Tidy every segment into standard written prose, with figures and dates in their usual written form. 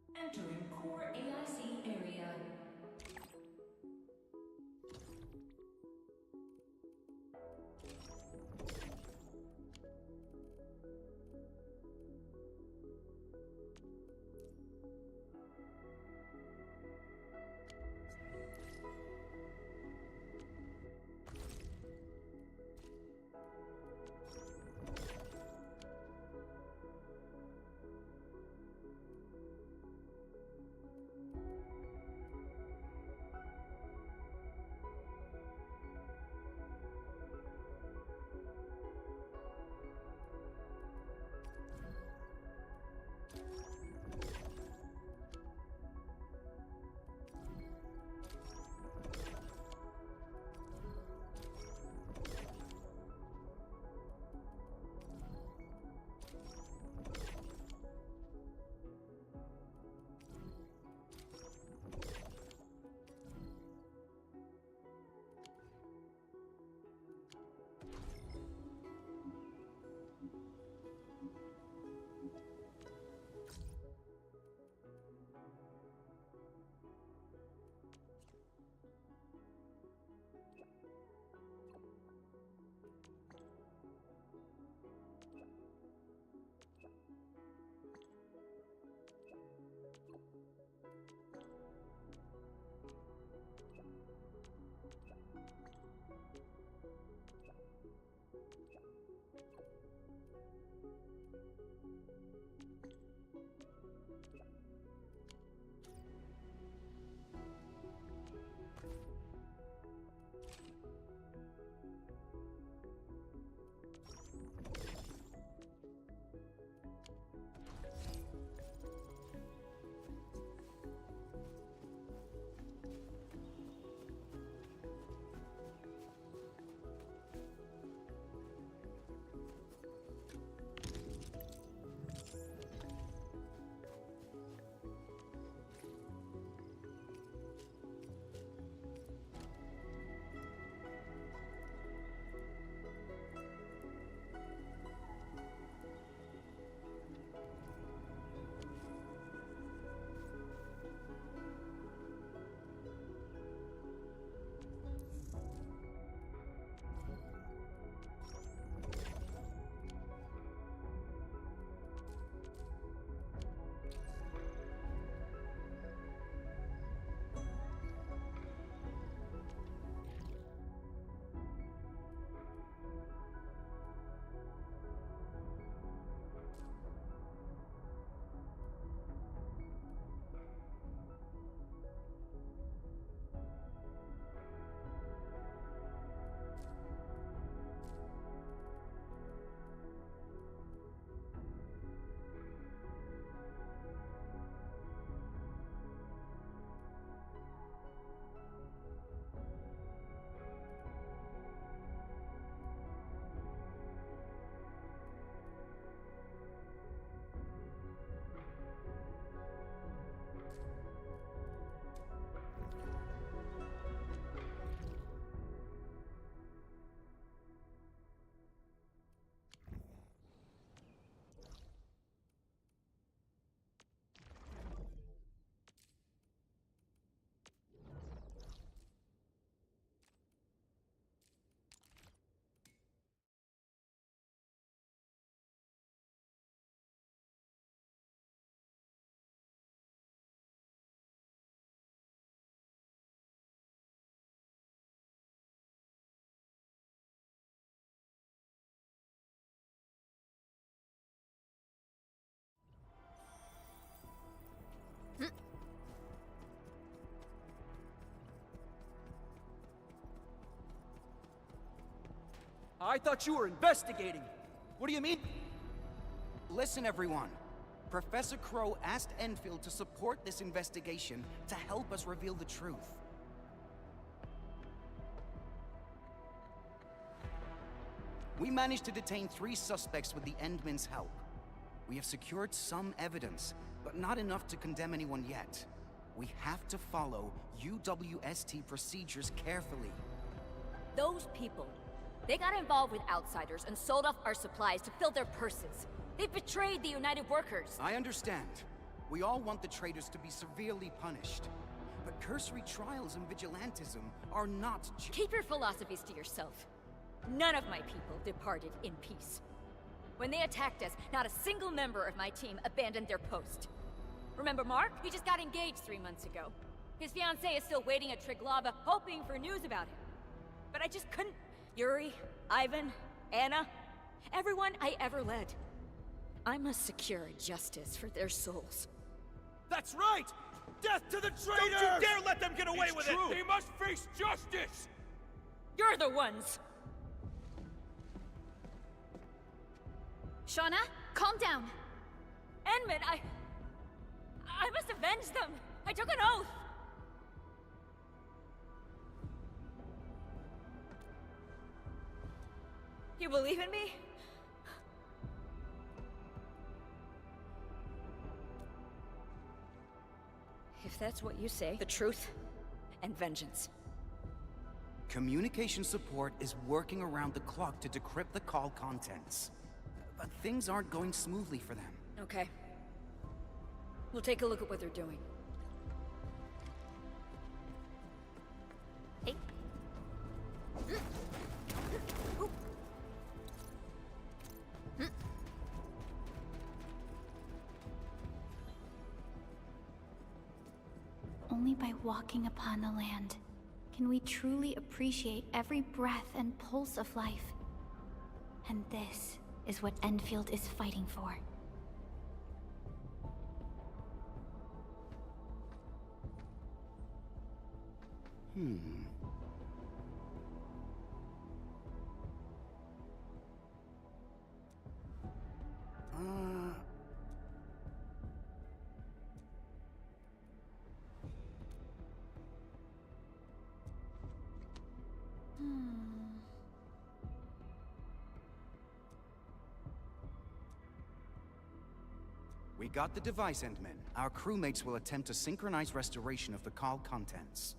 Entering core AIC area. I thought you were investigating. What do you mean? Listen, everyone. Professor Crow asked Endfield to support this investigation to help us reveal the truth. We managed to detain 3 suspects with the Endmen's help. We have secured some evidence, but not enough to condemn anyone yet. We have to follow UWST procedures carefully. Those people, they got involved with outsiders and sold off our supplies to fill their purses. They betrayed the United Workers. I understand. We all want the traitors to be severely punished. But cursory trials and vigilantism are not Keep your philosophies to yourself. None of my people departed in peace. When they attacked us, not a single member of my team abandoned their post. Remember Mark? He just got engaged 3 months ago. His fiancée is still waiting at Triglava, hoping for news about him. But I just couldn't... Yuri, Ivan, Anna, everyone I ever led. I must secure justice for their souls. That's right! Death to the traitors! Don't you dare let them get away with true. it! They must face justice! You're the ones! Shauna, calm down. Enman, I must avenge them! I took an oath! You believe in me? If that's what you say, the truth and vengeance. Communication support is working around the clock to decrypt the call contents. But things aren't going smoothly for them. Okay. We'll take a look at what they're doing. Hey. Only by walking upon the land can we truly appreciate every breath and pulse of life. And this is what Endfield is fighting for. We got the device, Endman. Our crewmates will attempt a synchronized restoration of the call contents.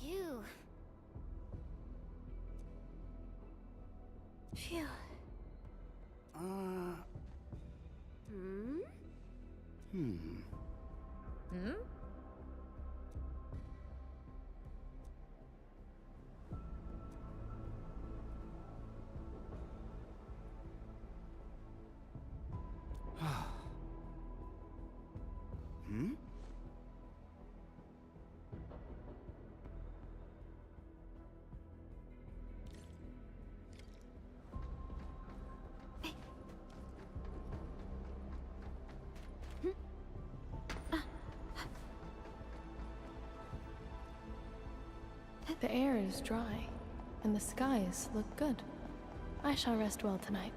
Phew. Phew. The air is dry, and the skies look good. I shall rest well tonight.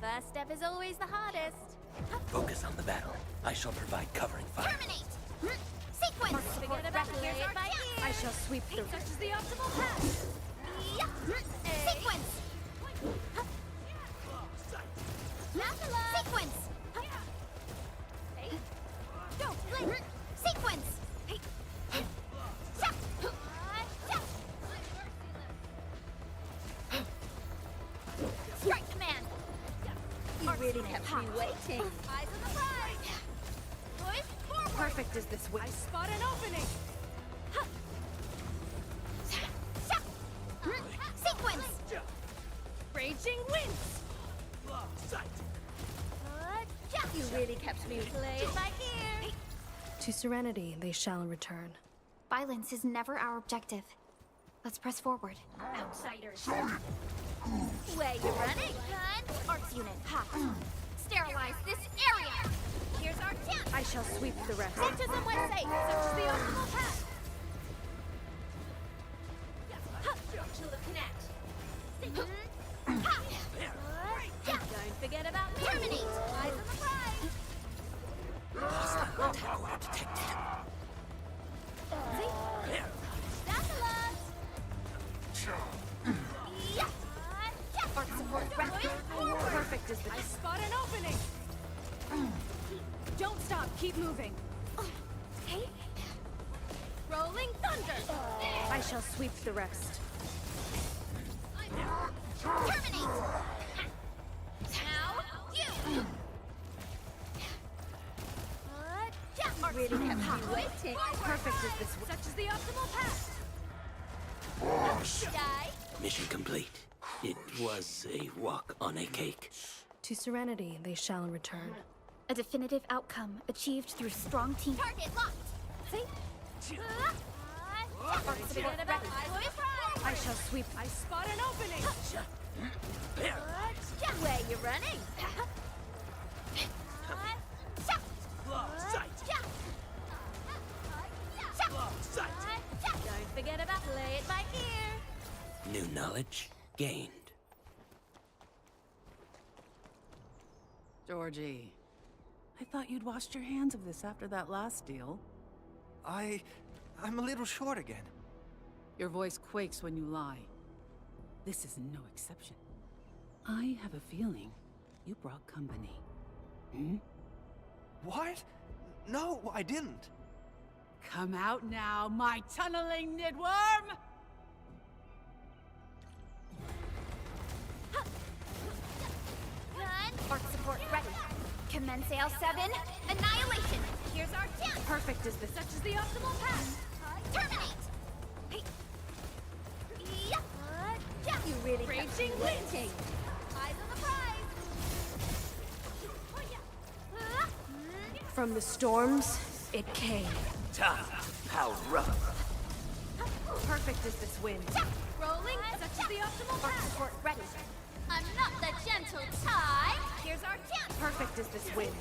First step is always the hardest. Focus on the battle. I shall provide covering fire. Terminate! Sequence! Forget about it by ear. I shall sweep the... Such is the optimal path! Sequence! Sequence! Go! Blink! Sequence! Strike command! You really kept me waiting. Eyes on the prize! Push forward! Perfect is this way. I spot an opening! Sequence! Raging winds! You really kept me playing by ear! To serenity they shall return. Violence is never our objective. Let's press forward. Outsiders! Where you running? Gun! Arts unit, pop! Sterilize this area! Here's our chance! I shall sweep the rest. Get to somewhere safe! Such is the optimal path! She'll connect. Don't forget about me! Terminate! Eyes on the prize! Hostile attack order detected. That's a lot! Art support ready. Perfect is the... I spot an opening! Don't stop, keep moving. Hey. Rolling thunder! I shall sweep the rest. Terminate! Now, you! Really kept me waiting. Perfect is this. Such is the optimal path. Die. Mission complete. It was a walk on a cake. To serenity they shall return. A definitive outcome achieved through strong team. Target locked. See? I shall sweep. I spot an opening. Where you running? Don't forget about play it by ear. New knowledge gained. Georgie, I thought you'd washed your hands of this after that last deal. I'm a little short again. Your voice quakes when you lie. This is no exception. I have a feeling you brought company. Hmm? What? No, I didn't. Come out now, my tunneling nidworm! Art support ready. Commence L7. Annihilation. Here's our chance. Perfect is the... Such is the optimal path. Terminate. You really raging waiting. Eyes on the prize. From the storms, it came. Time. How rough. Perfect is this wind. Rolling. Such is the optimal path. Art support ready. I'm not the gentle tide. Here's our chance. Perfect is this wind.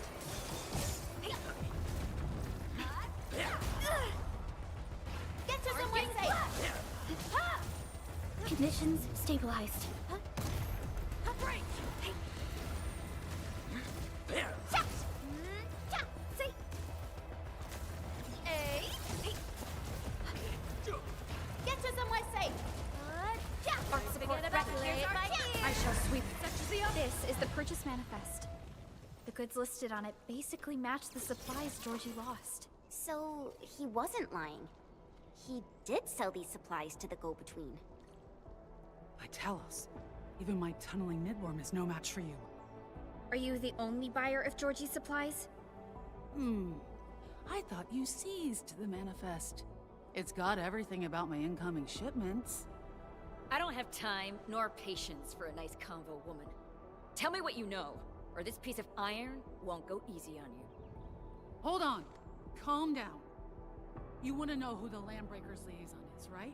Get to somewhere safe. Conditions stabilized. Break. Get to somewhere safe. Art support ready. I shall sweep. This is the purchase manifest. The goods listed on it basically match the supplies Georgie lost. So, he wasn't lying. He did sell these supplies to the go-between. Vitalis, even my tunneling nidworm is no match for you. Are you the only buyer of Georgie's supplies? I thought you seized the manifest. It's got everything about my incoming shipments. I don't have time nor patience for a nice convo woman. Tell me what you know, or this piece of iron won't go easy on you. Hold on. Calm down. You want to know who the Landbreakers liaison is, right?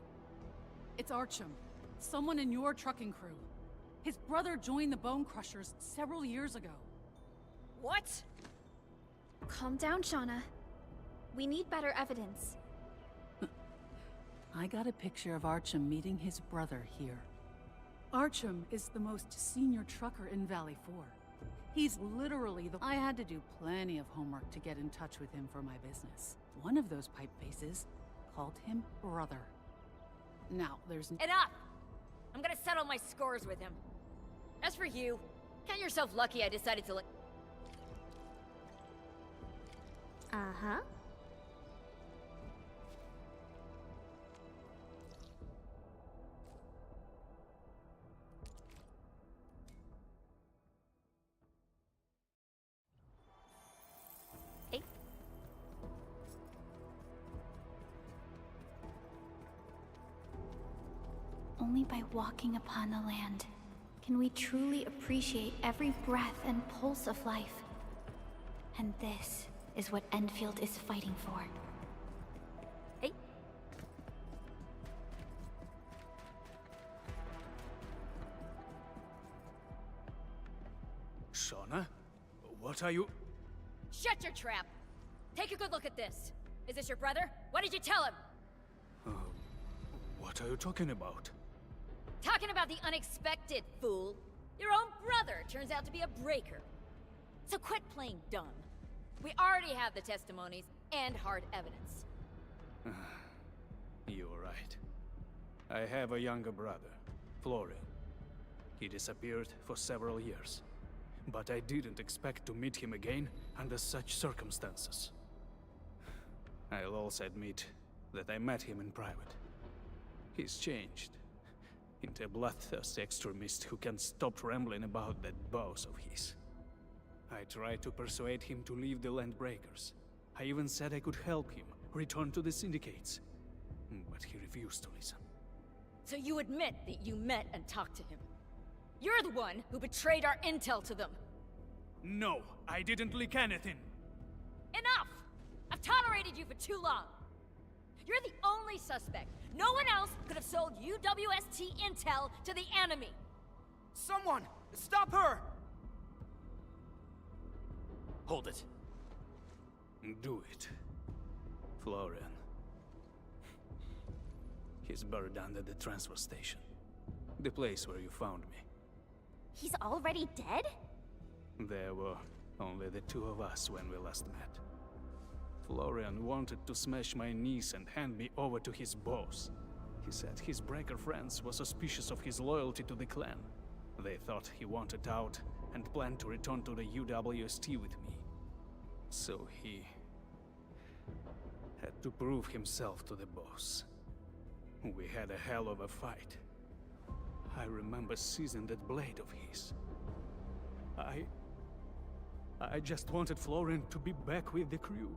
It's Archum, someone in your trucking crew. His brother joined the Bone Crushers several years ago. What? Calm down, Shauna. We need better evidence. I got a picture of Archum meeting his brother here. Archum is the most senior trucker in Valley 4. He's literally the— I had to do plenty of homework to get in touch with him for my business. One of those pipe faces called him brother. Now, there's— Enough! I'm gonna settle my scores with him. As for you, count yourself lucky I decided to let— Uh-huh. Hey. Only by walking upon the land can we truly appreciate every breath and pulse of life. And this is what Endfield is fighting for. Hey. Shauna? What are you... Shut your trap! Take a good look at this. Is this your brother? What did you tell him? What are you talking about? Talking about the unexpected, fool. Your own brother turns out to be a breaker. So quit playing dumb. We already have the testimonies and hard evidence. You're right. I have a younger brother, Florian. He disappeared for several years. But I didn't expect to meet him again under such circumstances. I'll also admit that I met him in private. He's changed into a bloodthirsty extremist who can't stop rambling about that boss of his. I tried to persuade him to leave the Landbreakers. I even said I could help him return to the Syndicates. But he refused to listen. So you admit that you met and talked to him. You're the one who betrayed our intel to them. No, I didn't leak anything. Enough! I've tolerated you for too long. You're the only suspect. No one else could have sold UWST intel to the enemy. Someone! Stop her! Hold it. Do it. Florian. He's buried under the transfer station. The place where you found me. He's already dead? There were only the two of us when we last met. Florian wanted to smash my knees and hand me over to his boss. He said his breaker friends were suspicious of his loyalty to the clan. They thought he wanted out and planned to return to the UWST with me. So he had to prove himself to the boss. We had a hell of a fight. I remember seizing that blade of his. I just wanted Florian to be back with the crew.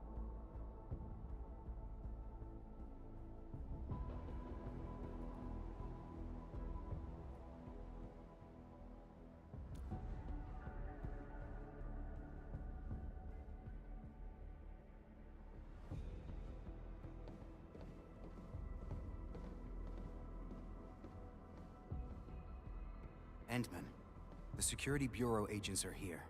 Endman, the Security Bureau agents are here.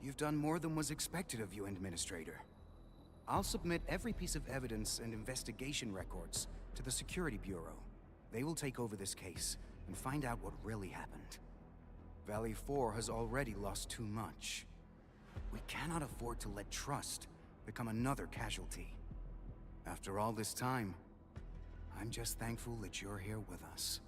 You've done more than was expected of you, Administrator. I'll submit every piece of evidence and investigation records to the Security Bureau. They will take over this case and find out what really happened. Valley 4 has already lost too much. We cannot afford to let trust become another casualty. After all this time, I'm just thankful that you're here with us.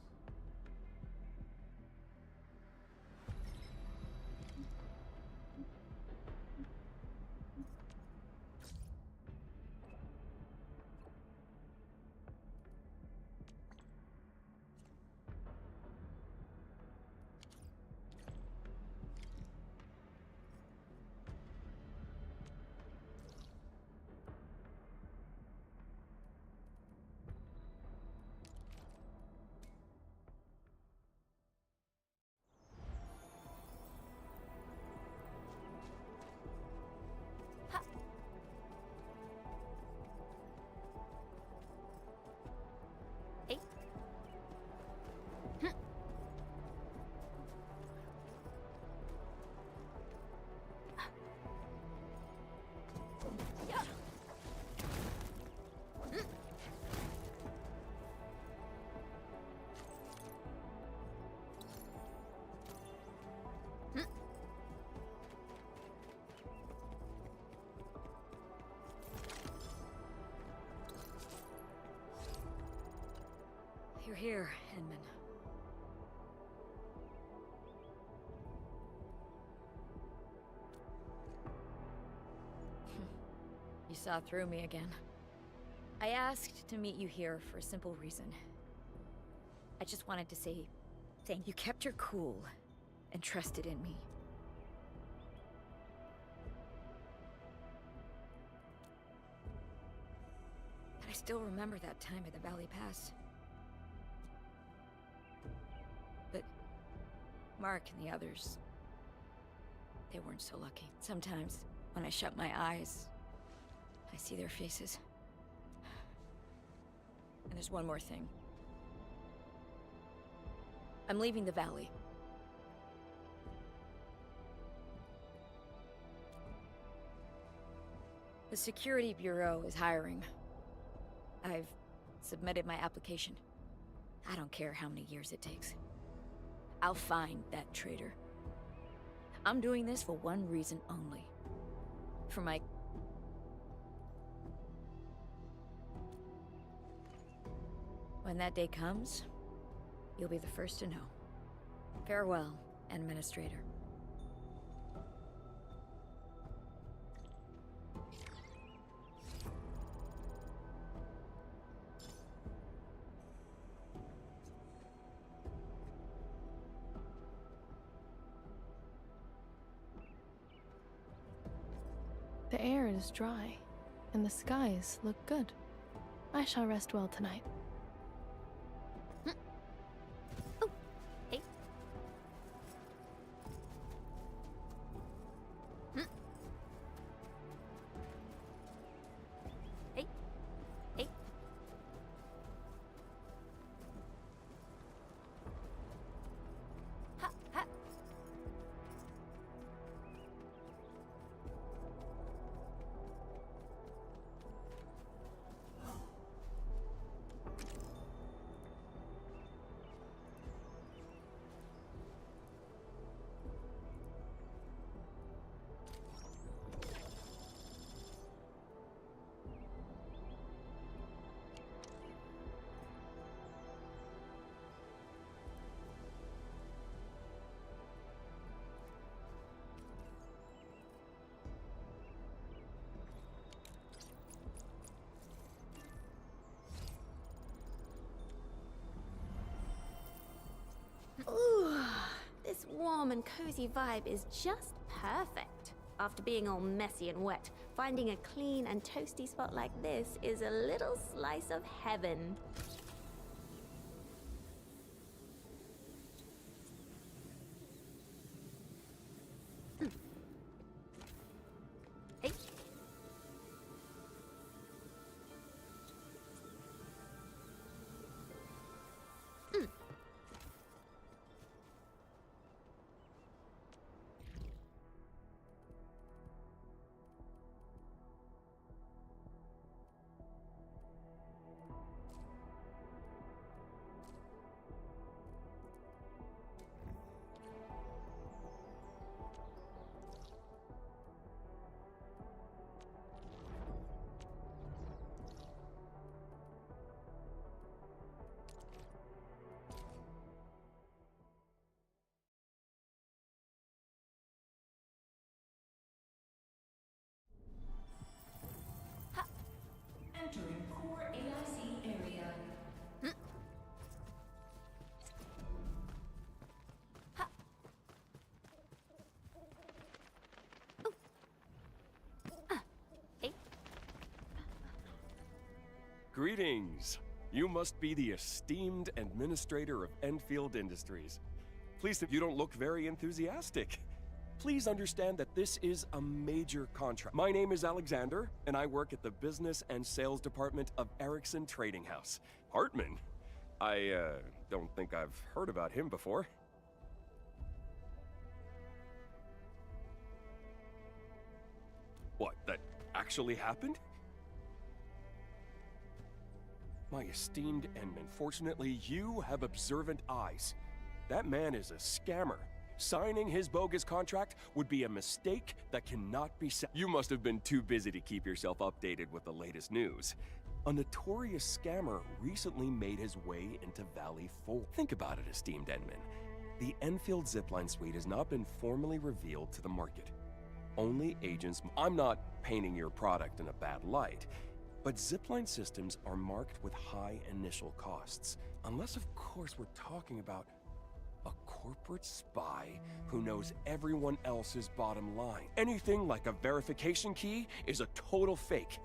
you're here, Inman. You saw through me again. I asked to meet you here for a simple reason. I just wanted to say thank you. You kept your cool and trusted in me. And I still remember that time at the Valley Pass. But Mark and the others, they weren't so lucky. Sometimes, when I shut my eyes, I see their faces. And there's one more thing. I'm leaving the Valley. The Security Bureau is hiring. I've submitted my application. I don't care how many years it takes. I'll find that traitor. I'm doing this for one reason only. For my... When that day comes, you'll be the first to know. Farewell, Administrator. The air is dry, and the skies look good. I shall rest well tonight. Ooh, this warm and cozy vibe is just perfect. After being all messy and wet, finding a clean and toasty spot like this is a little slice of heaven. Entering core AIC area. Greetings. You must be the esteemed administrator of Endfield Industries. Please, you don't look very enthusiastic. Please understand that this is a major contract. My name is Alexander, and I work at the Business and Sales Department of Erickson Trading House. Hartman? I, don't think I've heard about him before. What, that actually happened? My esteemed Endman, fortunately, you have observant eyes. That man is a scammer. Signing his bogus contract would be a mistake that cannot be said. You must have been too busy to keep yourself updated with the latest news. A notorious scammer recently made his way into Valley 4. Think about it, esteemed Endman. The Endfield zipline suite has not been formally revealed to the market. Only agents... I'm not painting your product in a bad light, but zipline systems are marked with high initial costs. Unless, of course, we're talking about a corporate spy who knows everyone else's bottom line. Anything like a verification key is a total fake.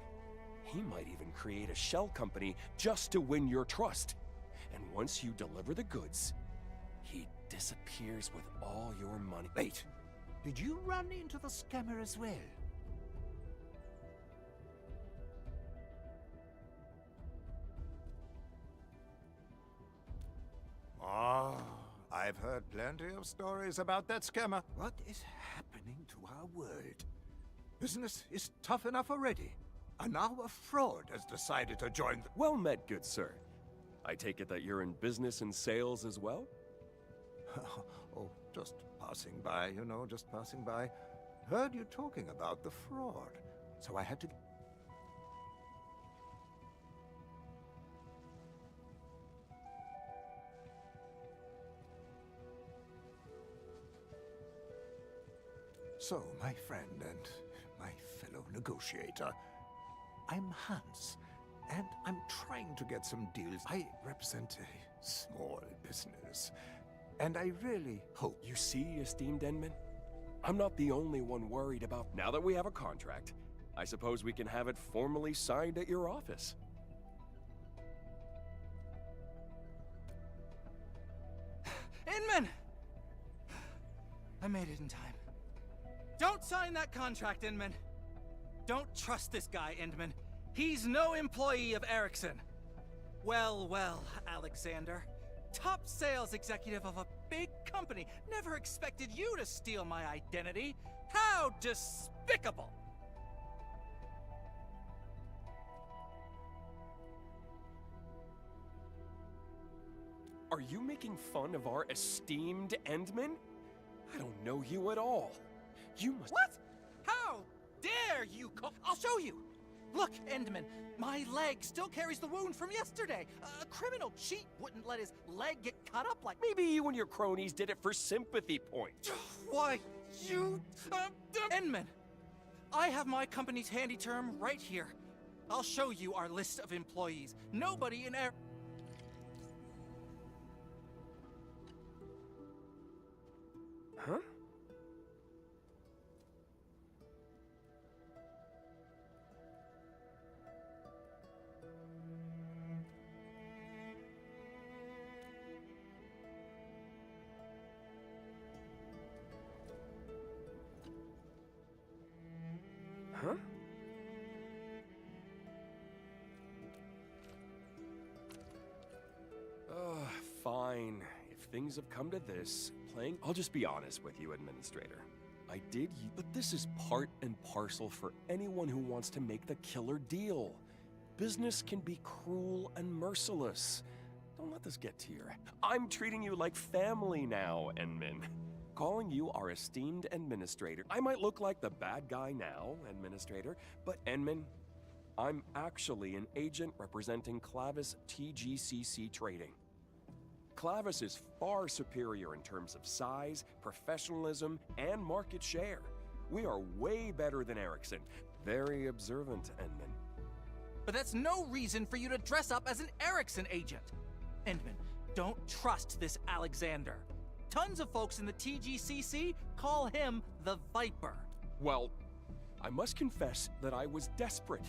He might even create a shell company just to win your trust. And once you deliver the goods, he disappears with all your money. Wait, did you run into the scammer as well? Ah, I've heard plenty of stories about that scammer. What is happening to our world? Business is tough enough already, and now a fraud has decided to join the... Well met, good sir. I take it that you're in business and sales as well? Oh, just passing by, you know, just passing by. Heard you talking about the fraud, so I had to... So, my friend and my fellow negotiator, I'm Hans, and I'm trying to get some deals. I represent a small business, and I really hope... You see, esteemed Endman? I'm not the only one worried about... Now that we have a contract, I suppose we can have it formally signed at your office. Inman! I made it in time. Don't sign that contract, Inman. Don't trust this guy, Endman. He's no employee of Ericsson. Well, well, Alexander. Top sales executive of a big company. Never expected you to steal my identity. How despicable! Are you making fun of our esteemed Endman? I don't know you at all. You must... What? How dare you call... I'll show you! Look, Endman, my leg still carries the wound from yesterday. A criminal cheat wouldn't let his leg get cut up like... Maybe you and your cronies did it for sympathy points. Why, you... Endman, I have my company's handy term right here. I'll show you our list of employees. Nobody in Air... Huh? Huh? Fine. If things have come to this, I'll just be honest with you, Administrator. I did but this is part and parcel for anyone who wants to make the killer deal. Business can be cruel and merciless. Don't let this get to your... I'm treating you like family now, Endman. Calling you our esteemed Administrator. I might look like the bad guy now, Administrator, but Endman, I'm actually an agent representing Clavis TGCC Trading. Clavis is far superior in terms of size, professionalism, and market share. We are way better than Ericsson. Very observant, Endman. But that's no reason for you to dress up as an Ericsson agent. Endman, don't trust this Alexander. Tons of folks in the TGCC call him the Viper. Well, I must confess that I was desperate.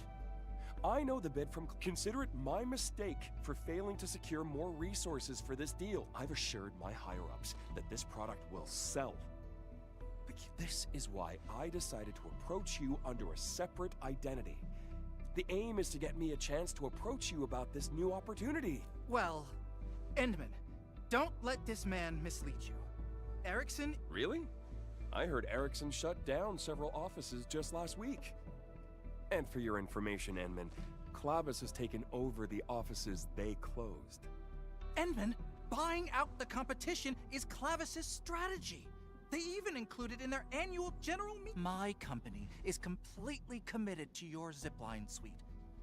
I know the bid from... Consider it my mistake for failing to secure more resources for this deal. I've assured my higher-ups that this product will sell. But this is why I decided to approach you under a separate identity. The aim is to get me a chance to approach you about this new opportunity. Well, Endman, don't let this man mislead you. Ericsson... Really? I heard Ericsson shut down several offices just last week. And for your information, Endman, Clavis has taken over the offices they closed. Endman, buying out the competition is Clavis's strategy. They even include it in their annual general meeting. My company is completely committed to your zipline suite.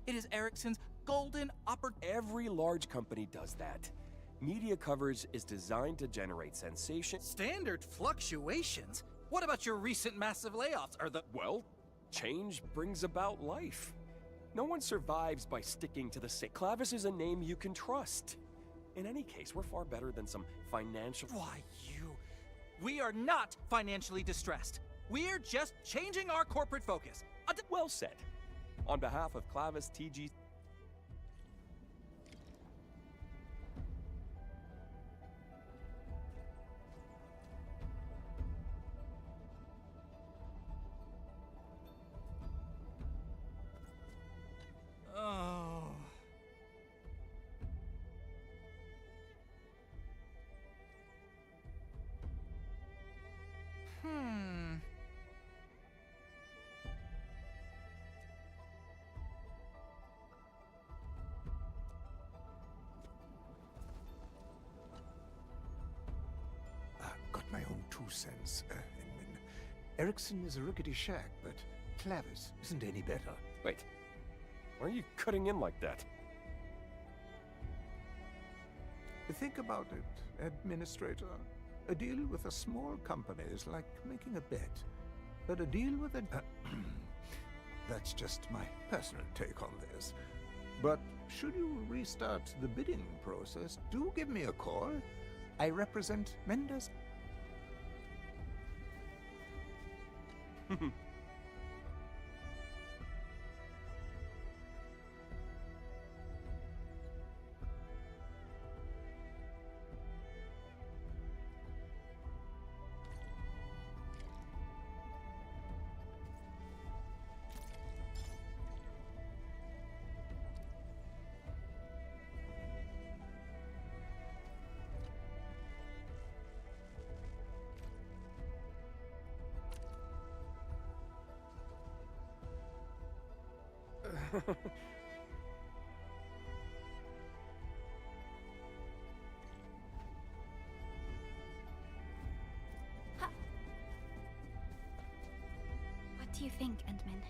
It is Ericsson's golden opportunity. Every large company does that. Media coverage is designed to generate sensation. Standard fluctuations? What about your recent massive layoffs? Are the... Well, change brings about life. No one survives by sticking to the same. Clavis is a name you can trust. In any case, we're far better than some financial... Why, you... We are not financially distressed. We're just changing our corporate focus. Well said. On behalf of Clavis TG... Oh... Got my own 2 cents, Inman. Erickson is a rickety shack, but Clavis isn't any better. Wait. Why are you cutting in like that? Think about it, Administrator. A deal with a small company is like making a bet. But a deal with a... That's just my personal take on this. But should you restart the bidding process, do give me a call. I represent Mendes. What do you think, Endman?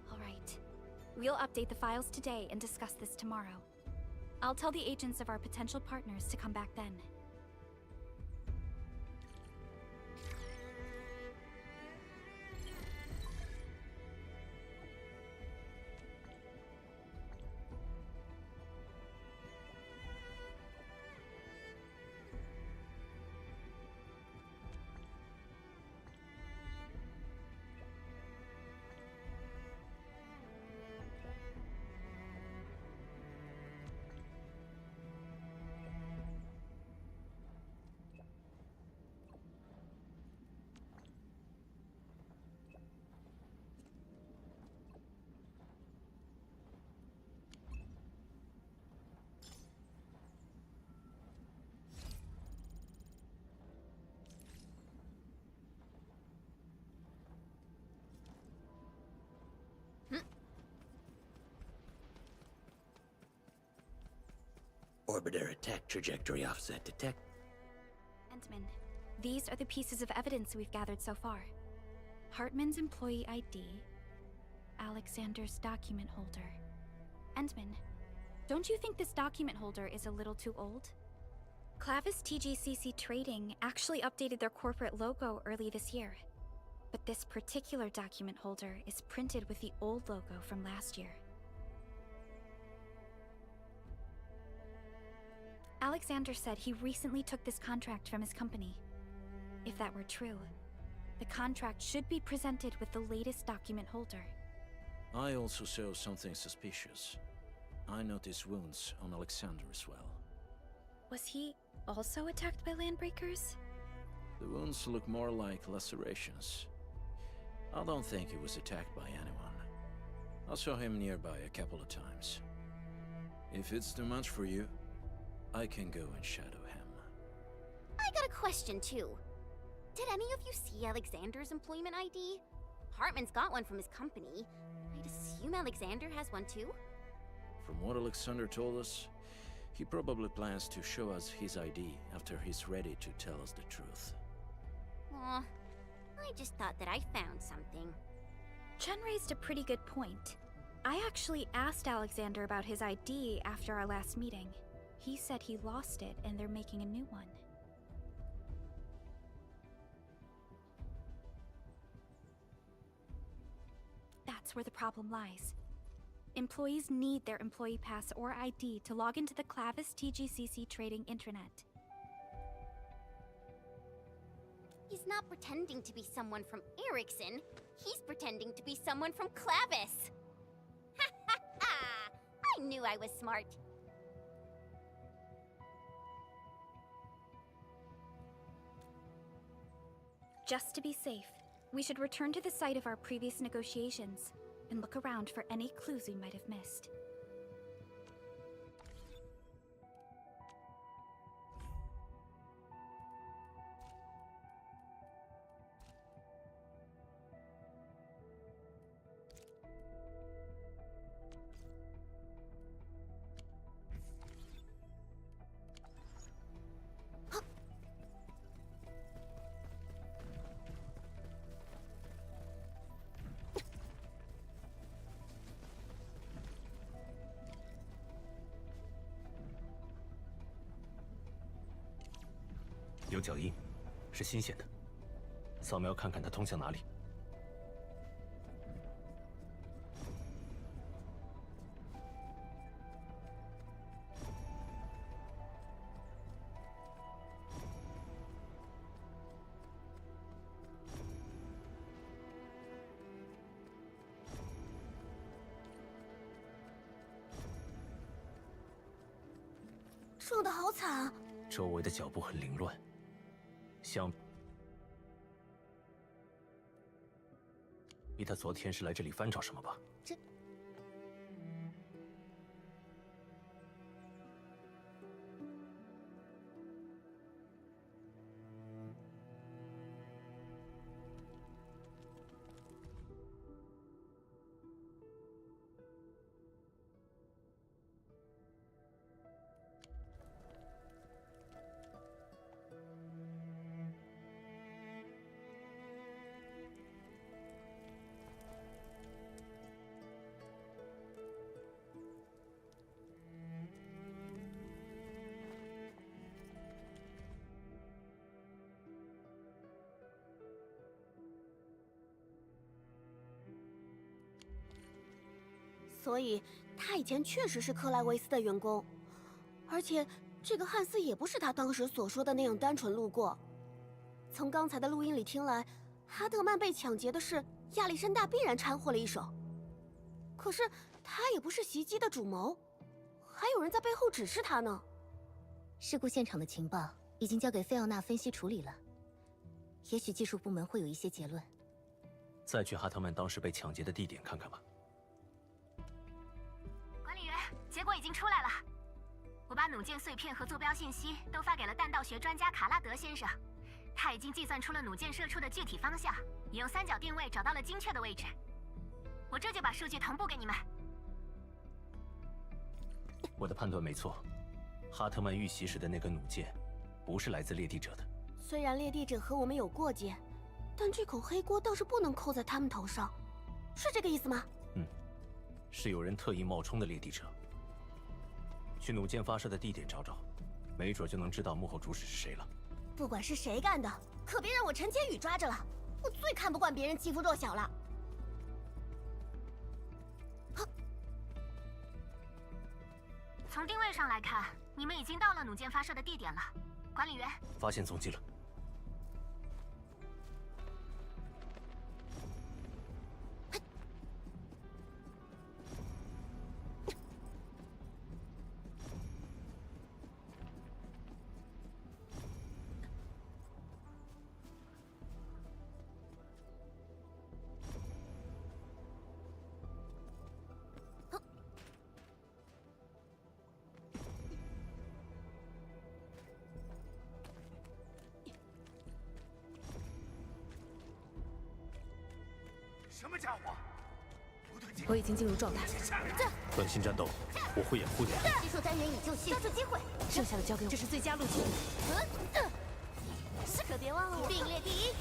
All right. We'll update the files today and discuss this tomorrow. I'll tell the agents of our potential partners to come back then. Orbiter attack trajectory offset detect. Endman, these are the pieces of evidence we've gathered so far. Hartman's employee ID, Alexander's document holder. Endman, don't you think this document holder is a little too old? Clavis TGCC Trading actually updated their corporate logo early this year. But this particular document holder is printed with the old logo from last year. Alexander said he recently took this contract from his company. If that were true, the contract should be presented with the latest document holder. I also saw something suspicious. I noticed wounds on Alexander as well. Was he also attacked by landbreakers? The wounds look more like lacerations. I don't think he was attacked by anyone. I saw him nearby a couple of times. If it's too much for you, I can go and shadow him. I got a question too. Did any of you see Alexander's employment ID? Hartman's got one from his company. I'd assume Alexander has one too? From what Alexander told us, he probably plans to show us his ID after he's ready to tell us the truth. Aw, I just thought that I found something. Chen raised a pretty good point. I actually asked Alexander about his ID after our last meeting. He said he lost it and they're making a new one. That's where the problem lies. Employees need their employee pass or ID to log into the Clavis TGCC trading intranet. He's not pretending to be someone from Ericsson. He's pretending to be someone from Clavis. Ha ha ha! I knew I was smart. Just to be safe, we should return to the site of our previous negotiations and look around for any clues we might have missed.有脚印，是新鲜的。扫描看看它通向哪里。撞得好惨啊！周围的脚步很凌乱。 比他昨天是来这里翻找什么吧？这所以，他以前确实是克莱维斯的员工，而且这个汉斯也不是他当时所说的那样单纯路过。从刚才的录音里听来，哈特曼被抢劫的事，亚历山大必然掺和了一手。可是他也不是袭击的主谋，还有人在背后指示他呢。事故现场的情报已经交给菲奥娜分析处理了，也许技术部门会有一些结论。再去哈特曼当时被抢劫的地点看看吧。 管理员，结果已经出来了。我把弩箭碎片和坐标信息都发给了弹道学专家卡拉德先生，他已经计算出了弩箭射出的具体方向，也用三角定位找到了精确的位置。我这就把数据同步给你们。我的判断没错，哈特曼遇袭时的那个弩箭，不是来自猎地者的。虽然猎地者和我们有过节，但这口黑锅倒是不能扣在他们头上，是这个意思吗？ 是有人特意冒充的猎地者，去弩箭发射的地点找找，没准就能知道幕后主使是谁了。不管是谁干的，可别让我陈千羽抓着了，我最看不惯别人欺负弱小了。从定位上来看，你们已经到了弩箭发射的地点了。管理员，发现踪迹了。 什么家伙？我已经进入状态。短信战斗，我会掩护你。技术单元已就绪，抓住机会，剩下的交给我，这是最佳路径。可别忘了我，并列第一。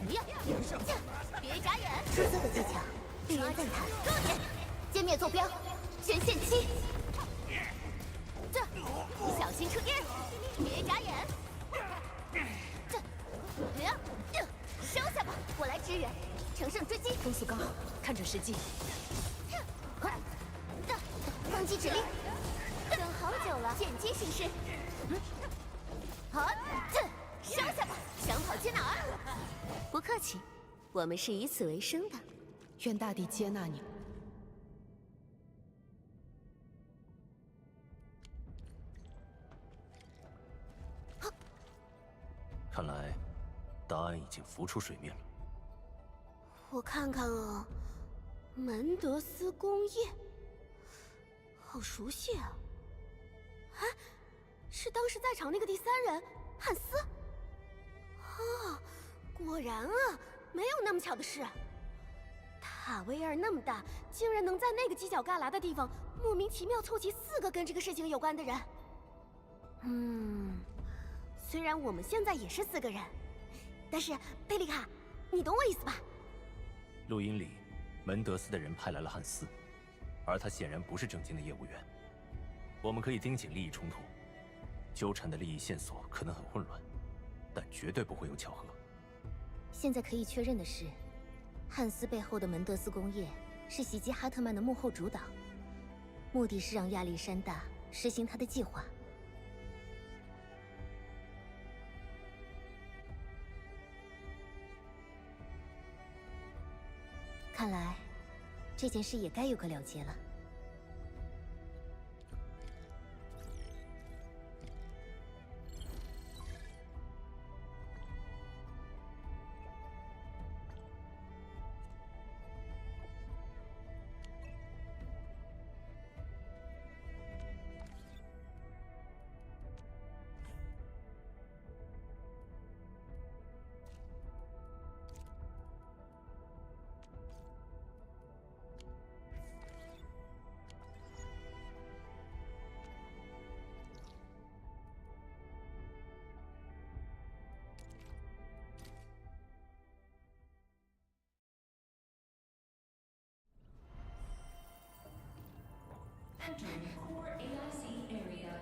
别眨眼！出色的技巧，令人赞叹。歼灭坐标，全线期。这，小心出钉！别眨眼！这，收下吧，我来支援。乘胜追击！风速刚好，看准时机。攻击指令。等好久了，见机行事。好，收下吧，想跑去哪儿？不客气，我们是以此为生的。愿大地接纳你。看来，答案已经浮出水面了。我看看啊，门德斯工业，好熟悉啊！哎，是当时在场那个第3人汉斯。啊，果然啊，没有那么巧的事。塔威尔那么大，竟然能在那个犄角旮旯的地方莫名其妙凑齐4个跟这个事情有关的人。虽然我们现在也是4个人，但是贝利卡，你懂我意思吧？录音里，门德斯的人派来了汉斯，而他显然不是正经的业务员。我们可以盯紧利益冲突，纠缠的利益线索可能很混乱，但绝对不会有巧合。现在可以确认的是，汉斯背后的门德斯工业是袭击哈特曼的幕后主导，目的是让亚历山大实行他的计划。看来，这件事也该有个了结了。Entering core AIC area.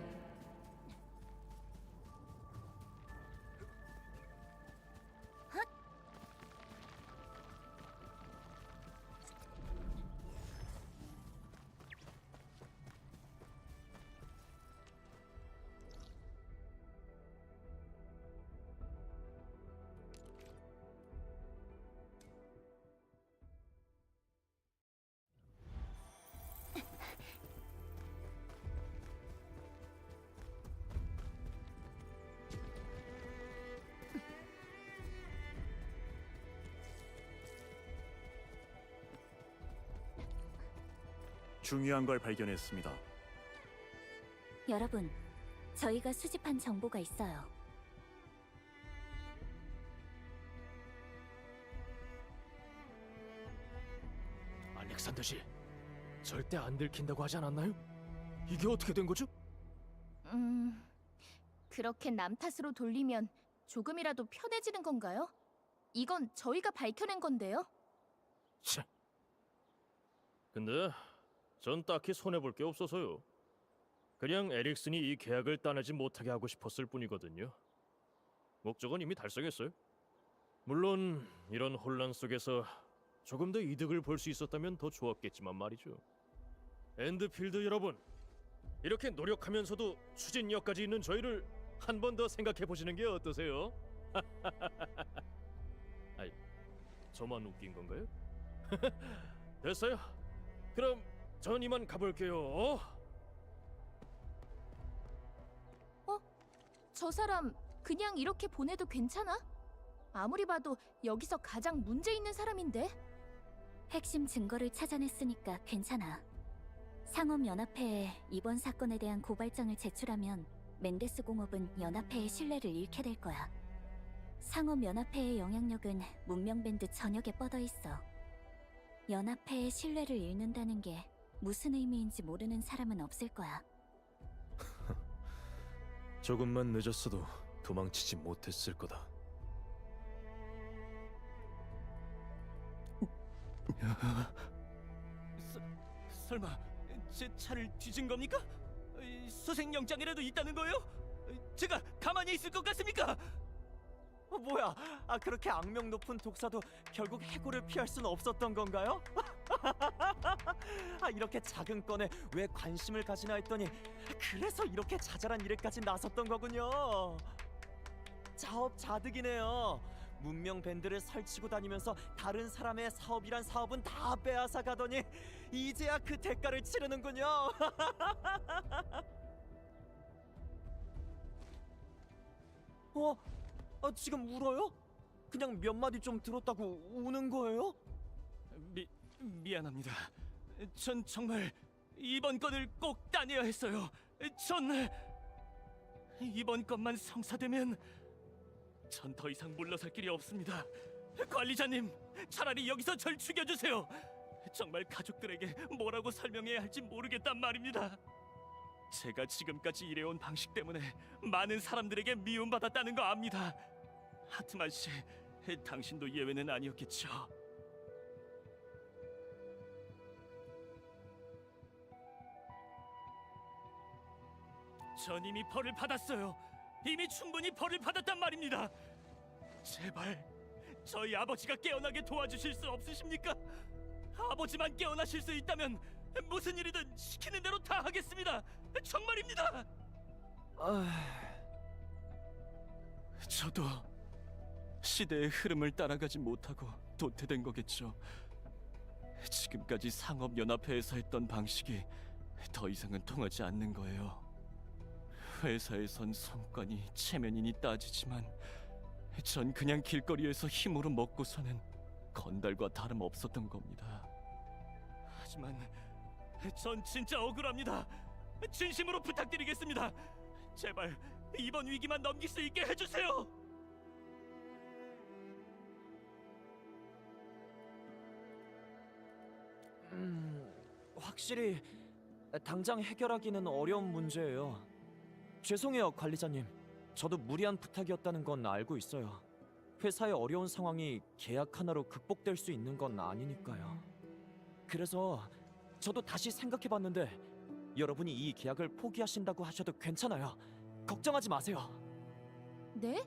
중요한 걸 발견했습니다. 여러분, 저희가 수집한 정보가 있어요. 알렉산더 씨, 절대 안 들킨다고 하지 않았나요? 이게 어떻게 된 거죠? 그렇게 남 탓으로 돌리면 조금이라도 편해지는 건가요? 이건 저희가 밝혀낸 건데요. 참. 근데 전 딱히 손해볼 게 없어서요. 그냥 에릭슨이 이 계약을 따내지 못하게 하고 싶었을 뿐이거든요. 목적은 이미 달성했어요. 물론 이런 혼란 속에서 조금 더 이득을 볼 수 있었다면 더 좋았겠지만 말이죠. 엔드필드 여러분, 이렇게 노력하면서도 추진력까지 있는 저희를 한 번 더 생각해 보시는 게 어떠세요? 아이, 저만 웃긴 건가요? 됐어요. 그럼 전 이만 가볼게요. 저 사람 그냥 이렇게 보내도 괜찮아? 아무리 봐도 여기서 가장 문제 있는 사람인데. 핵심 증거를 찾아냈으니까 괜찮아. 상업연합회에 이번 사건에 대한 고발장을 제출하면 멘데스 공업은 연합회의 신뢰를 잃게 될 거야. 상업연합회의 영향력은 문명밴드 전역에 뻗어 있어. 연합회의 신뢰를 잃는다는 게 무슨 의미인지 모르는 사람은 없을 거야. 조금만 늦었어도 도망치지 못했을 거다. 설마 제 차를 뒤진 겁니까? 소생 영장이라도 있다는 거예요? 제가 가만히 있을 것 같습니까? 뭐야? 그렇게 악명 높은 독사도 결국 해고를 피할 수는 없었던 건가요? 이렇게 작은 건에 왜 관심을 가지나 했더니 그래서 이렇게 자잘한 일에까지 나섰던 거군요. 자업자득이네요. 문명 밴드를 설치고 다니면서 다른 사람의 사업이란 사업은 다 빼앗아 가더니 이제야 그 대가를 치르는군요. 지금 울어요? 그냥 몇 마디 좀 들었다고 우는 거예요? 미안합니다. 전 정말 이번 건을 꼭 따내야 했어요. 전 이번 건만 성사되면 전 더 이상 물러설 길이 없습니다. 관리자님, 차라리 여기서 절 죽여주세요. 정말 가족들에게 뭐라고 설명해야 할지 모르겠단 말입니다. 제가 지금까지 일해온 방식 때문에 많은 사람들에게 미움받았다는 거 압니다. 하트만 씨, 당신도 예외는 아니었겠죠. 전 이미 벌을 받았어요. 이미 충분히 벌을 받았단 말입니다. 제발 저희 아버지가 깨어나게 도와주실 수 없으십니까? 아버지만 깨어나실 수 있다면 무슨 일이든 시키는 대로 다 하겠습니다. 정말입니다. 저도 시대의 흐름을 따라가지 못하고 도태된 거겠죠. 지금까지 상업연합회에서 했던 방식이 더 이상은 통하지 않는 거예요. 회사에선 성과니 체면이니 따지지만 전 그냥 길거리에서 힘으로 먹고 사는 건달과 다름없었던 겁니다. 하지만 전 진짜 억울합니다. 진심으로 부탁드리겠습니다. 제발 이번 위기만 넘길 수 있게 해주세요. 확실히 당장 해결하기는 어려운 문제예요. 죄송해요, 관리자님. 저도 무리한 부탁이었다는 건 알고 있어요. 회사의 어려운 상황이 계약 하나로 극복될 수 있는 건 아니니까요. 그래서 저도 다시 생각해봤는데 여러분이 이 계약을 포기하신다고 하셔도 괜찮아요. 걱정하지 마세요. 네?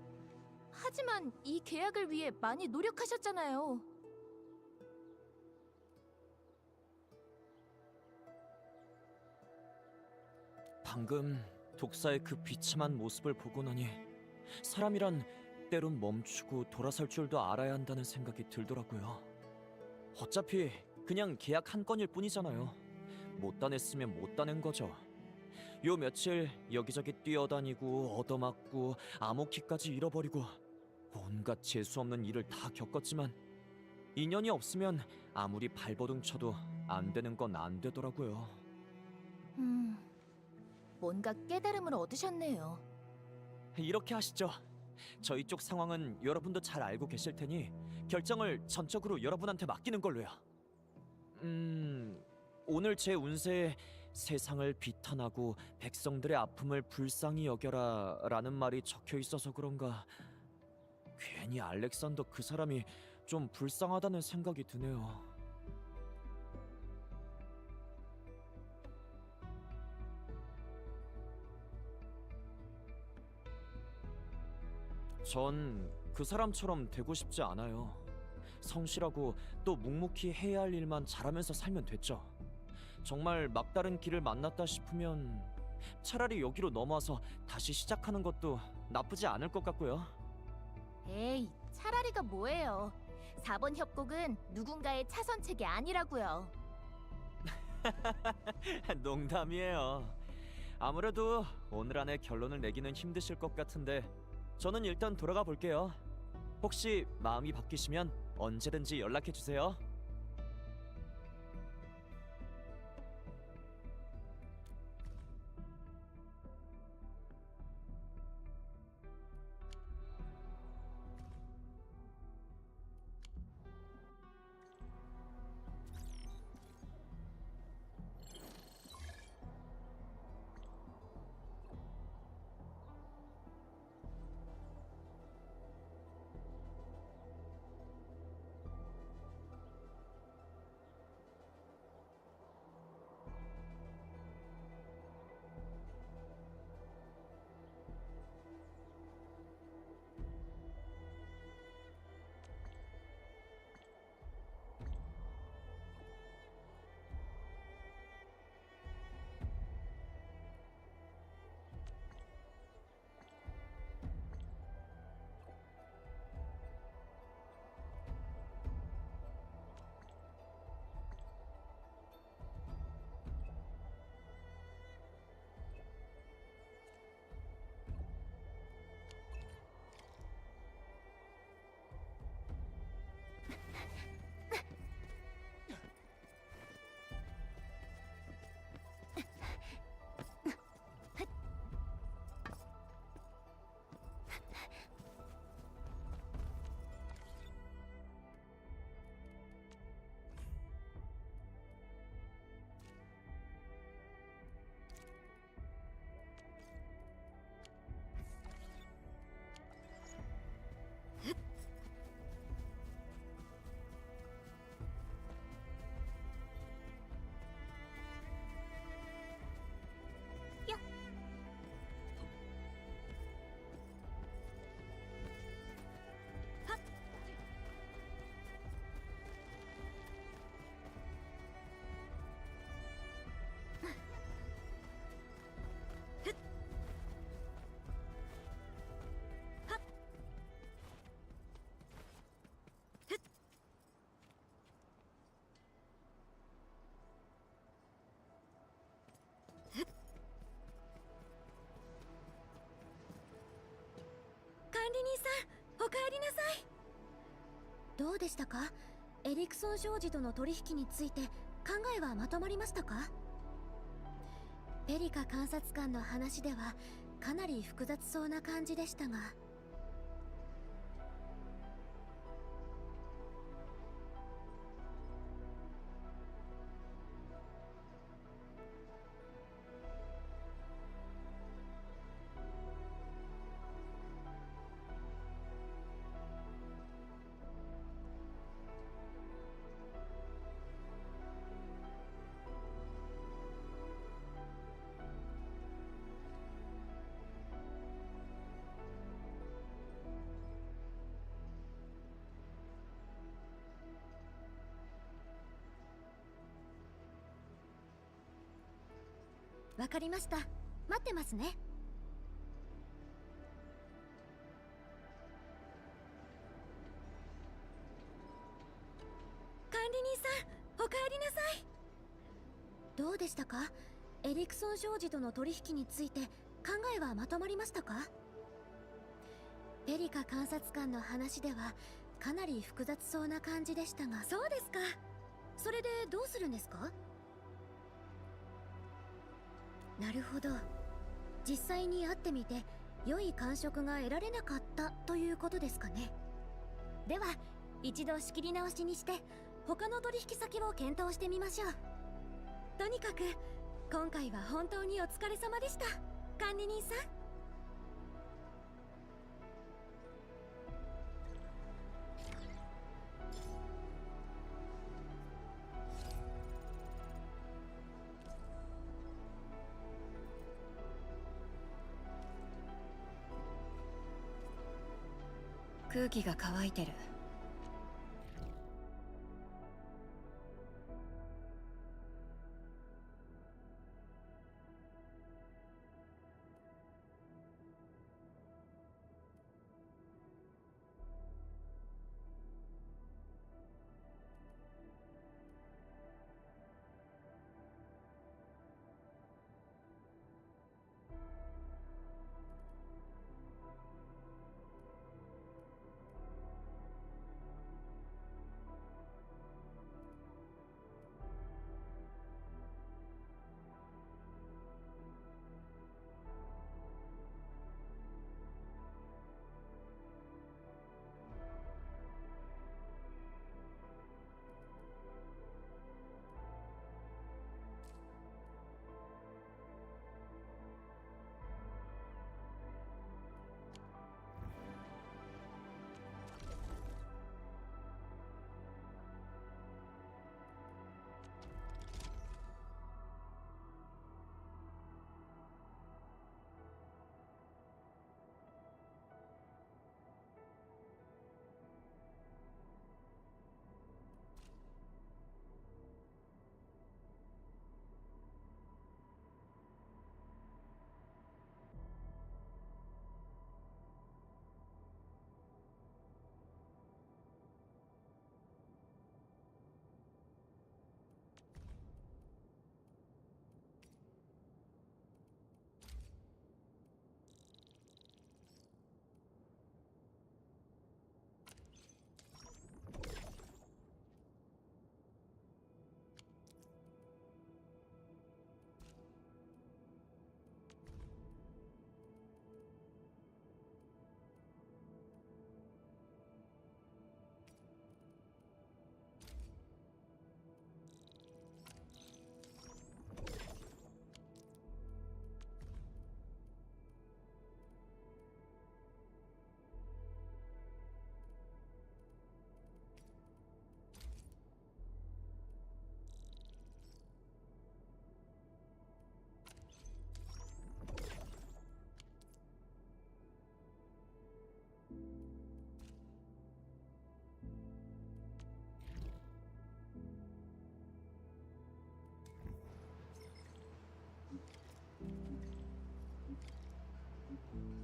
하지만 이 계약을 위해 많이 노력하셨잖아요. 방금 독사의 그 비참한 모습을 보고 나니 사람이란 때론 멈추고 돌아설 줄도 알아야 한다는 생각이 들더라고요. 어차피 그냥 계약 한 건일 뿐이잖아요. 못 따냈으면 못 따낸 거죠. 요 며칠 여기저기 뛰어다니고 얻어맞고 암호키까지 잃어버리고 온갖 재수없는 일을 다 겪었지만 인연이 없으면 아무리 발버둥 쳐도 안 되는 건 안 되더라고요. 뭔가 깨달음을 얻으셨네요. 이렇게 하시죠. 저희 쪽 상황은 여러분도 잘 알고 계실 테니 결정을 전적으로 여러분한테 맡기는 걸로요. 오늘 제 운세에 세상을 비탄하고 백성들의 아픔을 불쌍히 여겨라 라는 말이 적혀 있어서 그런가 괜히 알렉산더 그 사람이 좀 불쌍하다는 생각이 드네요. 전 그 사람처럼 되고 싶지 않아요. 성실하고 또 묵묵히 해야 할 일만 잘하면서 살면 됐죠. 정말 막다른 길을 만났다 싶으면 차라리 여기로 넘어와서 다시 시작하는 것도 나쁘지 않을 것 같고요. 에이, 차라리가 뭐예요. 4번 협곡은 누군가의 차선책이 아니라고요. 농담이에요. 아무래도 오늘 안에 결론을 내기는 힘드실 것 같은데 저는 일단 돌아가 볼게요. 혹시 마음이 바뀌시면 언제든지 연락해 주세요. おかえりなさい。どうでしたか？エリクソン商事との取引について考えはまとまりましたか？ペリカ監察官の話ではかなり複雑そうな感じでしたが。わかりました。待ってますね。管理人さん、おかえりなさい。どうでしたか？エリクソン商事との取引について考えはまとまりましたか？ペリカ監察官の話ではかなり複雑そうな感じでしたが。そうですか。それでどうするんですか？なるほど。実際に会ってみて良い感触が得られなかったということですかね。では一度仕切り直しにして他の取引先を検討してみましょう。とにかく今回は本当にお疲れ様でした、管理人さん。空気が乾いてる。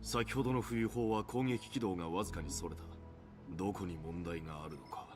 先ほどの冬砲は攻撃軌道がわずかにそれた。どこに問題があるのか。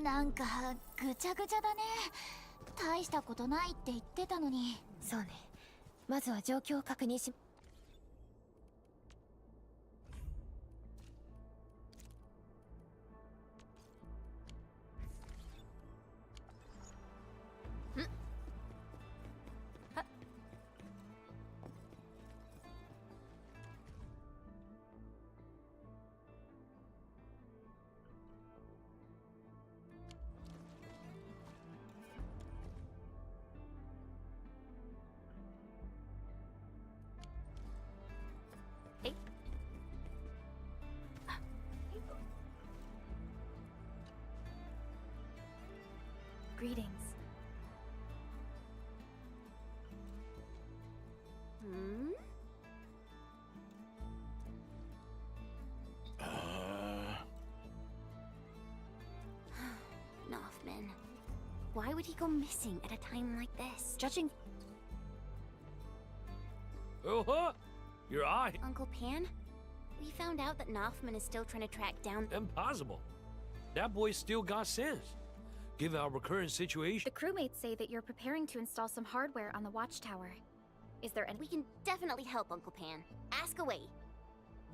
なんかぐちゃぐちゃだね。大したことないって言ってたのに。そうね。まずは状況を確認し。Greetings. Nothman. Why would he go missing at a time like this? Judging. Oh, huh? Your eye. Uncle Pan? We found out that Nothman is still trying to track down. Impossible. That boy's still got sense. Given our current situation. The crewmates say that you're preparing to install some hardware on the watchtower. Is there any— We can definitely help, Uncle Pan. Ask away.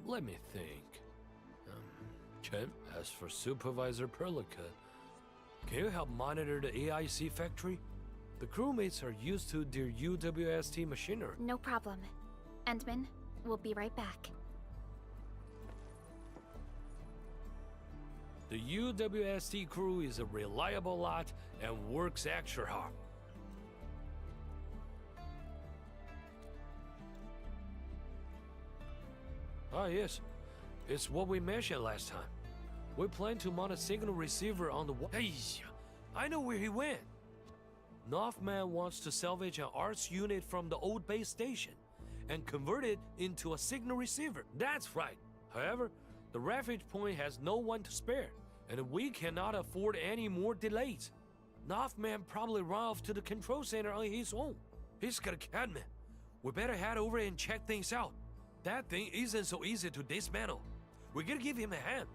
Let me think. Chen, as for Supervisor Perlica, can you help monitor the AIC factory? The crewmates are used to their UWST machinery. No problem. Endman, we'll be right back. The UWST crew is a reliable lot and works extra hard. Ah, yes. It's what we mentioned last time. We plan to mount a signal receiver on the Hey, I know where he went. Northman wants to salvage an arts unit from the old base station and convert it into a signal receiver. That's right. However, the refuge point has no one to spare, and we cannot afford any more delays. Northman probably ran off to the control center on his own. He's got a Cadman. We better head over and check things out. That thing isn't so easy to dismantle. We gotta give him a hand.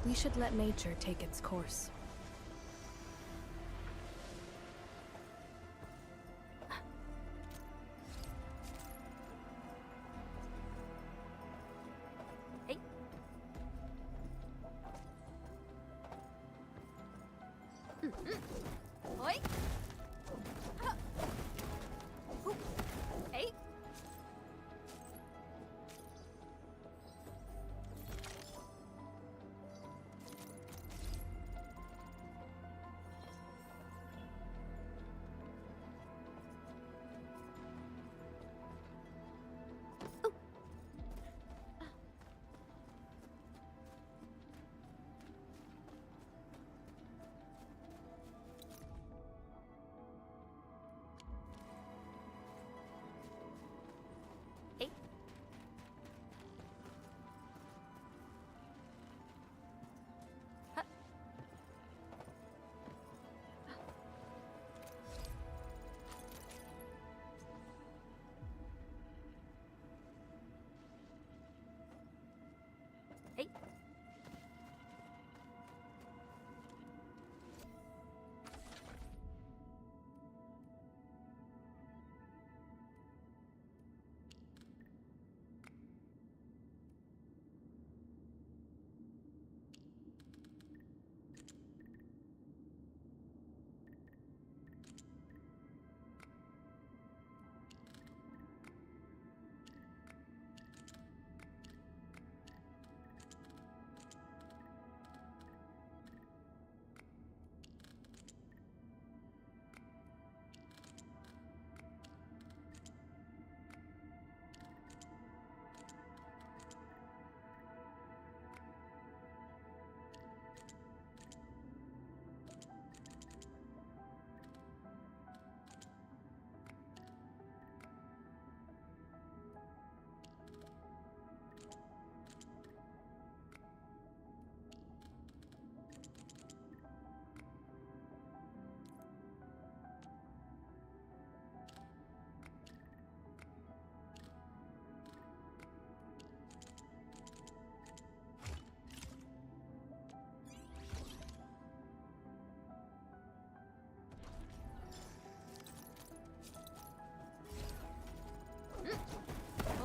We should let nature take its course. Hey. Oi. Hey. Hey.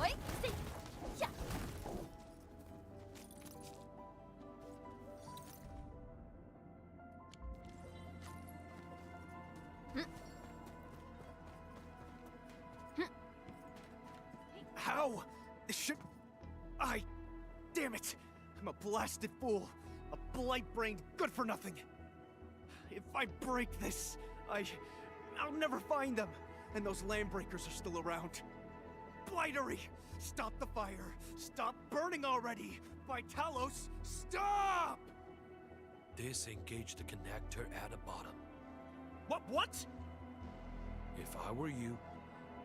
Oi. See. Yeah. How? Should I? Damn it! I'm a blasted fool. A blight-brained good-for-nothing. If I break this, I'll never find them. And those landbreakers are still around. Blightery! Stop the fire! Stop burning already! Vitalos, stop! Disengage the connector at the bottom. What? If I were you,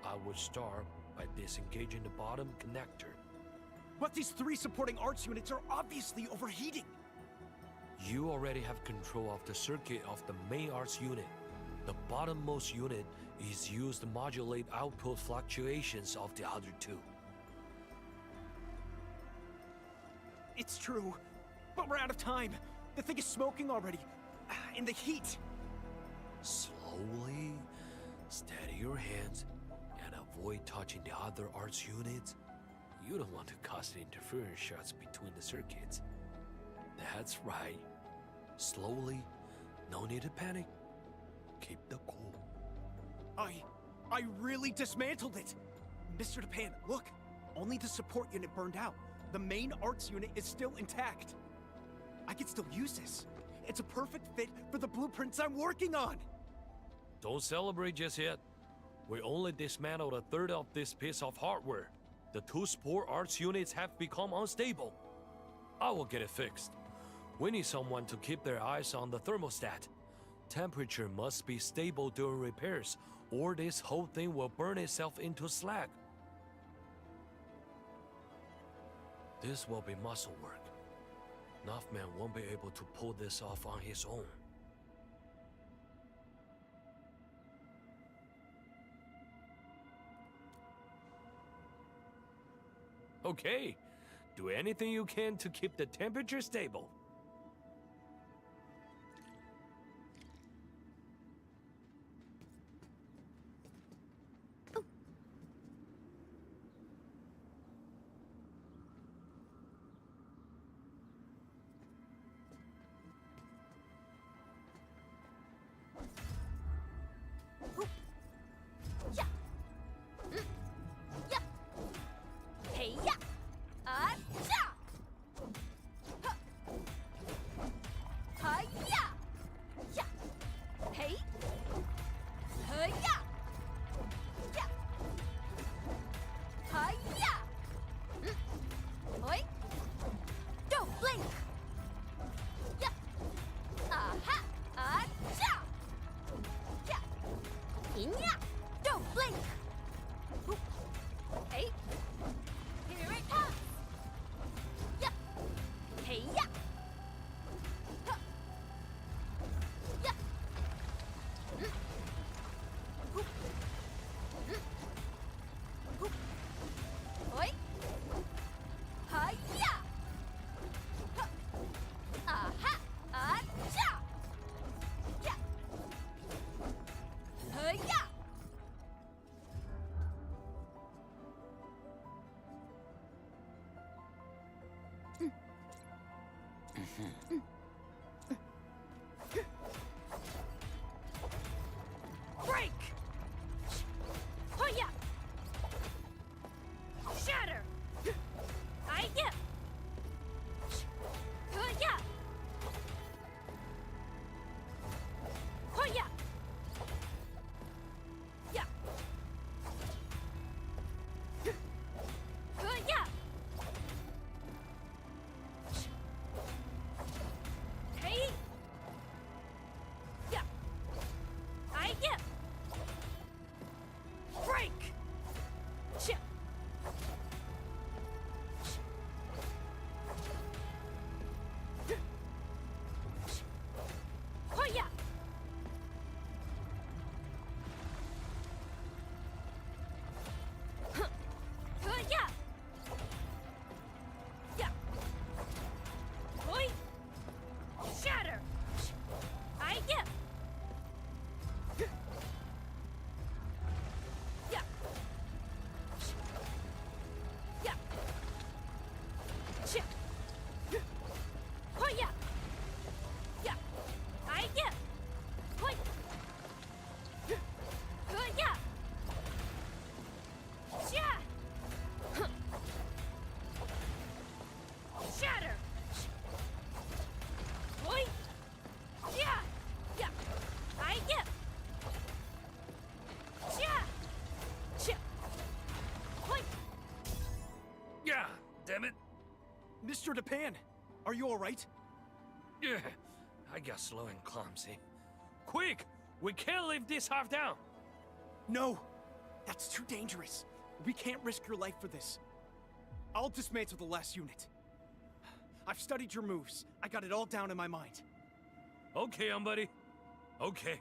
I would start by disengaging the bottom connector. But these three supporting arts units are obviously overheating. You already have control of the circuit of the main arts unit. The bottommost unit is used to modulate output fluctuations of the other two. It's true, but we're out of time. The thing is smoking already. In the heat. Slowly, steady your hands, and avoid touching the other arts units. You don't want to cause interference shots between the circuits. That's right. Slowly, no need to panic. Keep the cool. I really dismantled it! Mr. Japan, look! Only the support unit burned out. The main arts unit is still intact. I can still use this. It's a perfect fit for the blueprints I'm working on! Don't celebrate just yet. We only dismantled a third of this piece of hardware. The two support arts units have become unstable. I will get it fixed. We need someone to keep their eyes on the thermostat. Temperature must be stable during repairs, or this whole thing will burn itself into slag. This will be muscle work. Nuffman won't be able to pull this off on his own. Okay, do anything you can to keep the temperature stable. Break! Hoya! Shatter! I get! Hoya! Hoya! Yeah! Hoya! Hey! Yeah! I get! Break! Chip! Hoya! Hoya! Yeah! Hoi! Shatter! I get! Yeah! Yeah! Chip! Hoya! Yeah! I get! Hoi! Hoya! Yeah! Shatter! Hoi! Yeah! Yeah! I get! Yeah! Chip! Hoi! Yeah, damn it. Mr. Japan, are you all right? Yeah, I got slow and clumsy. Quick! We can't leave this half down! No! That's too dangerous. We can't risk your life for this. I'll dismantle the last unit. I've studied your moves. I got it all down in my mind. Okay, buddy. Okay.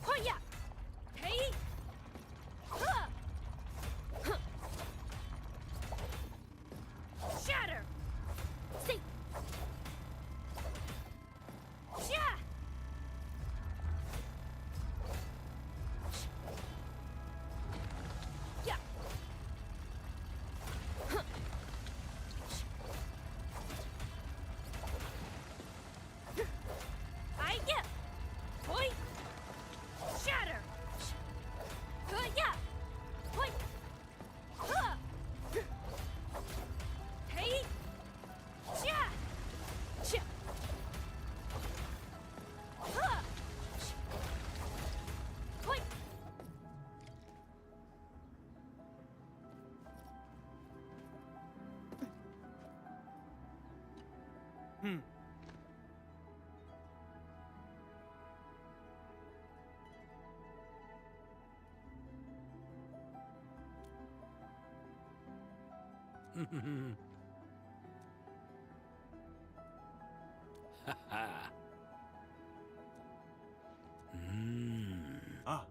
Hoya! Hey! Huh! Huh! Shatter! See! Yeah! Yeah! Huh! I get! Hoi! Shatter! Yeah! Hoi! Huh! Hey! Yeah! Chip! Huh! Hoi! Ah.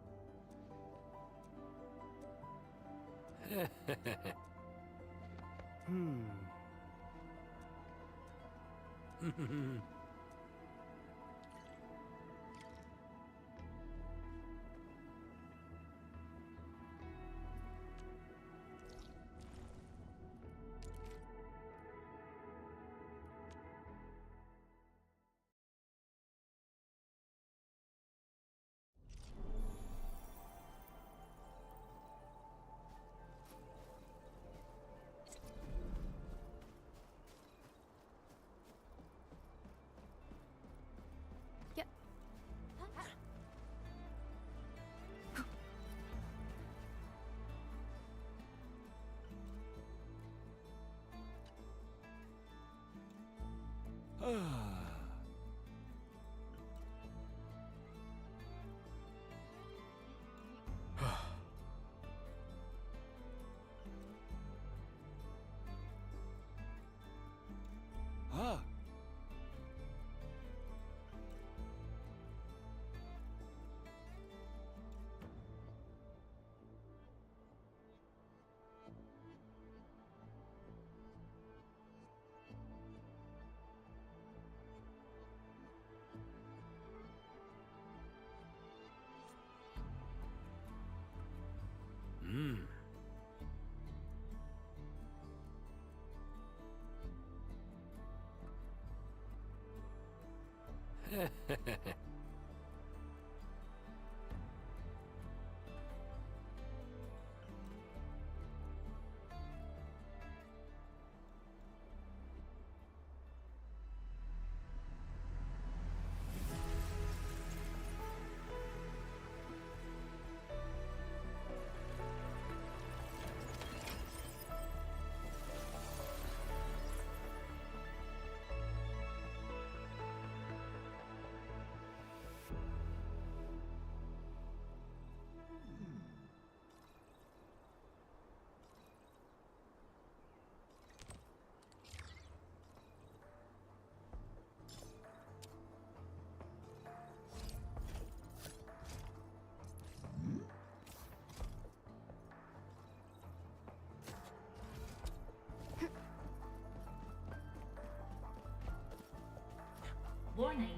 Warning.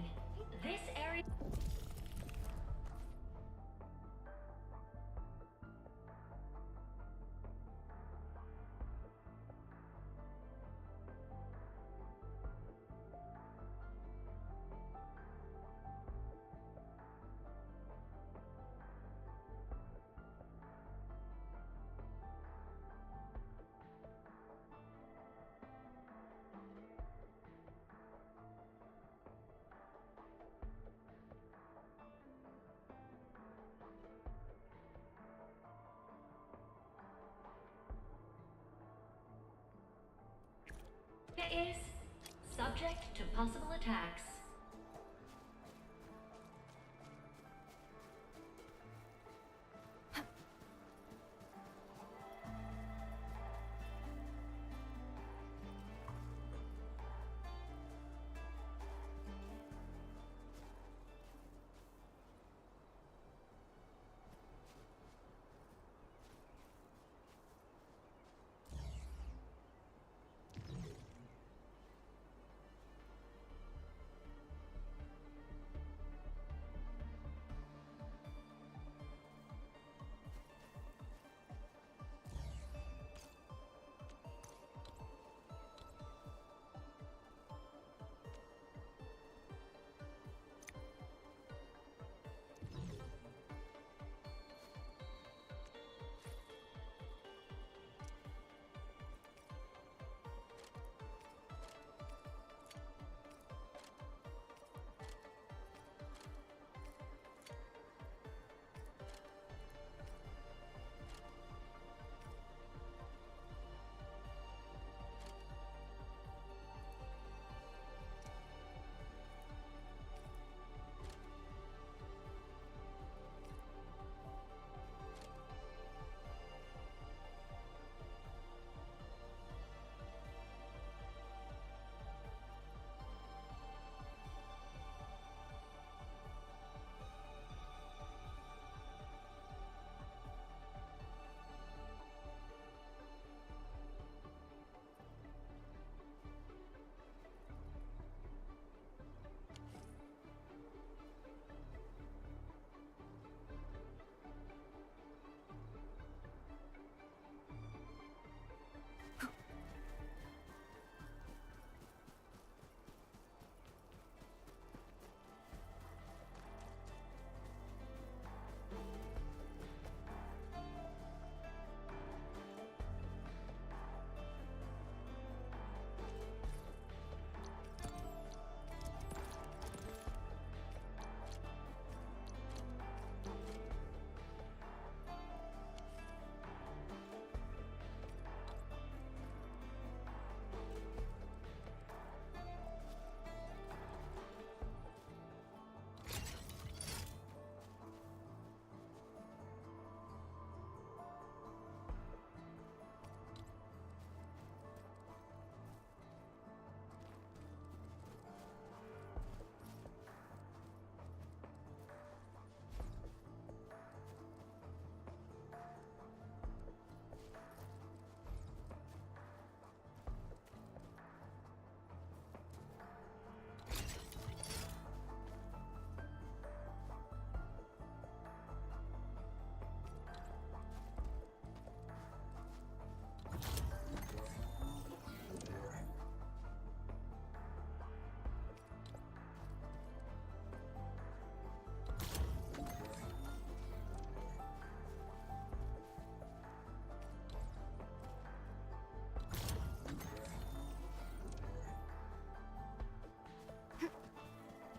This area... is subject to possible attacks.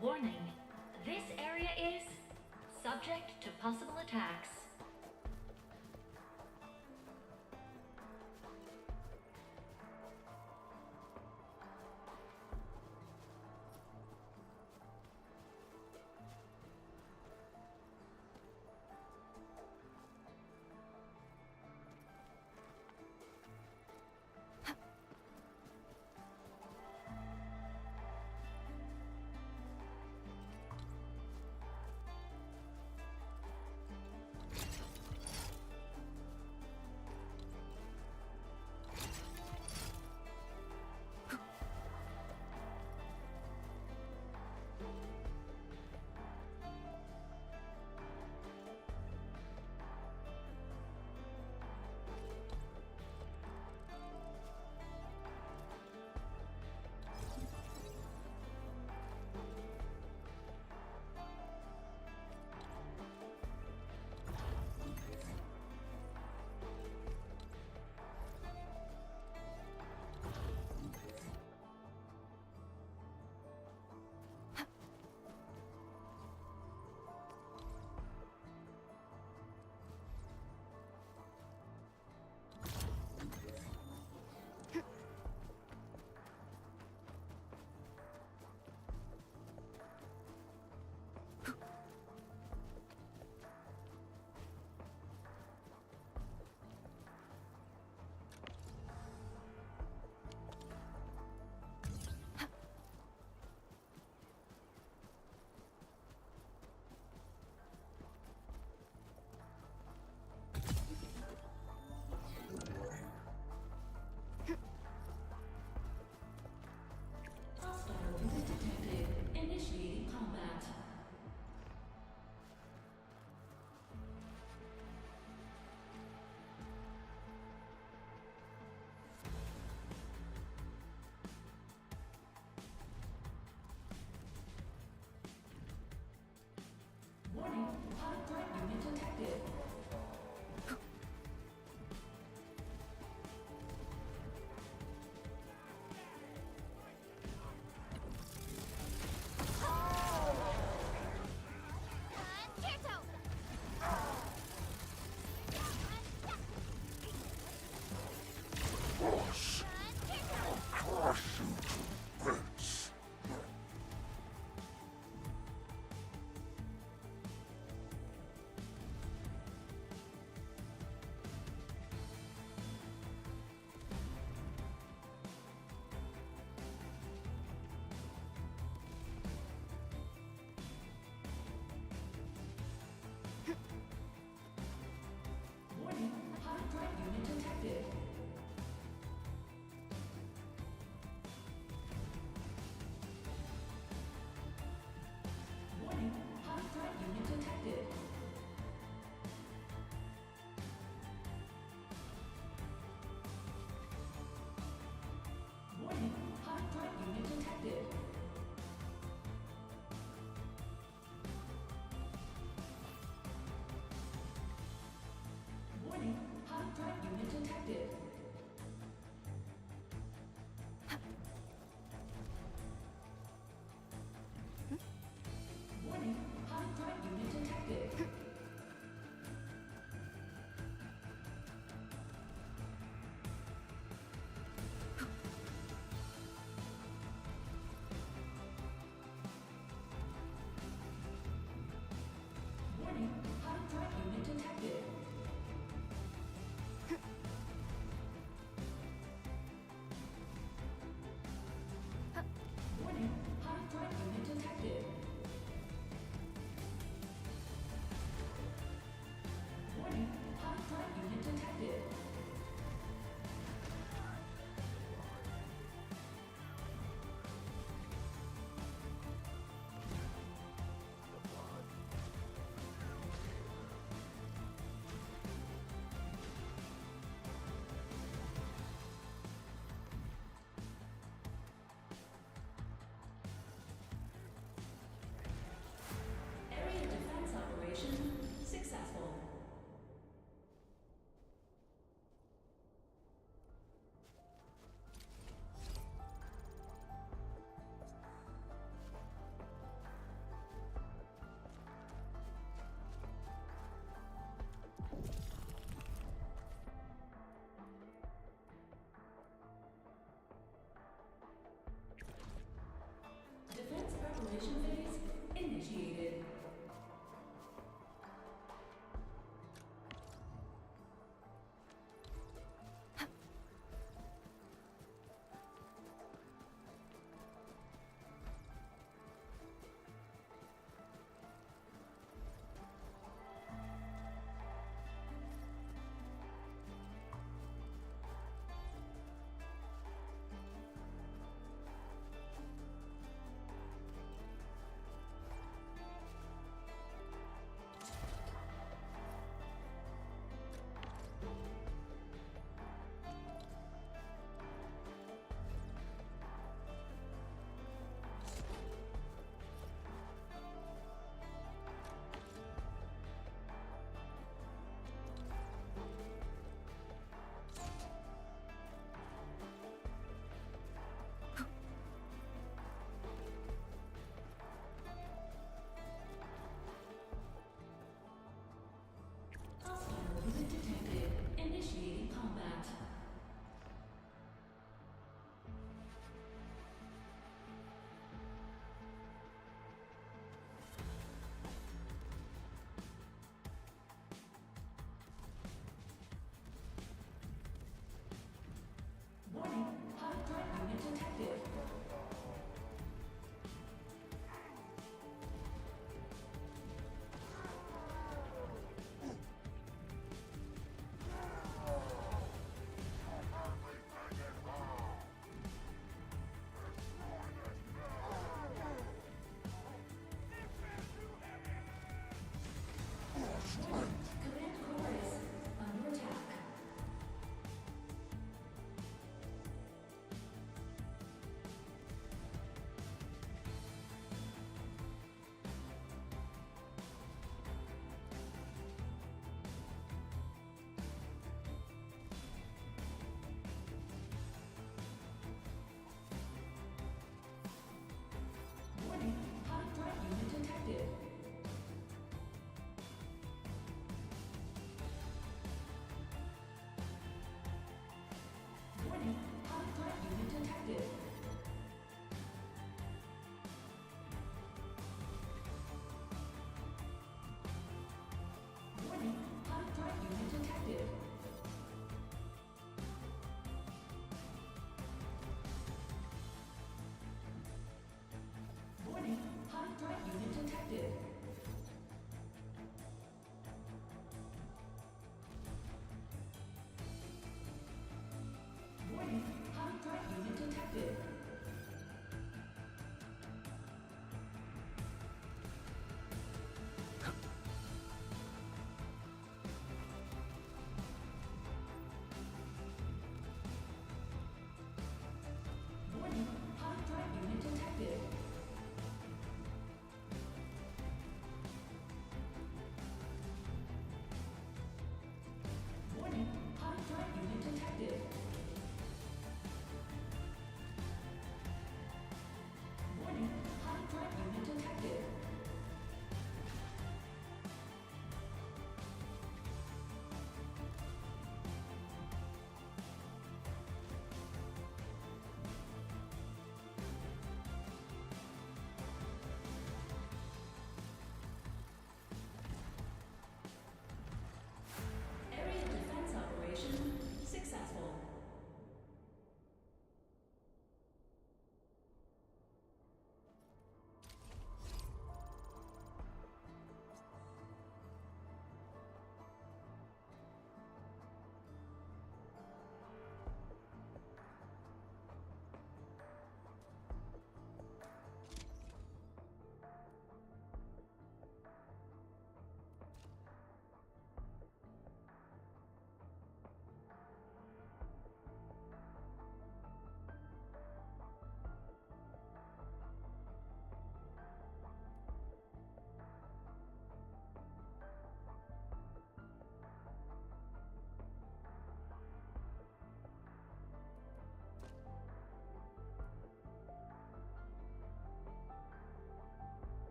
Warning, this area is subject to possible attacks.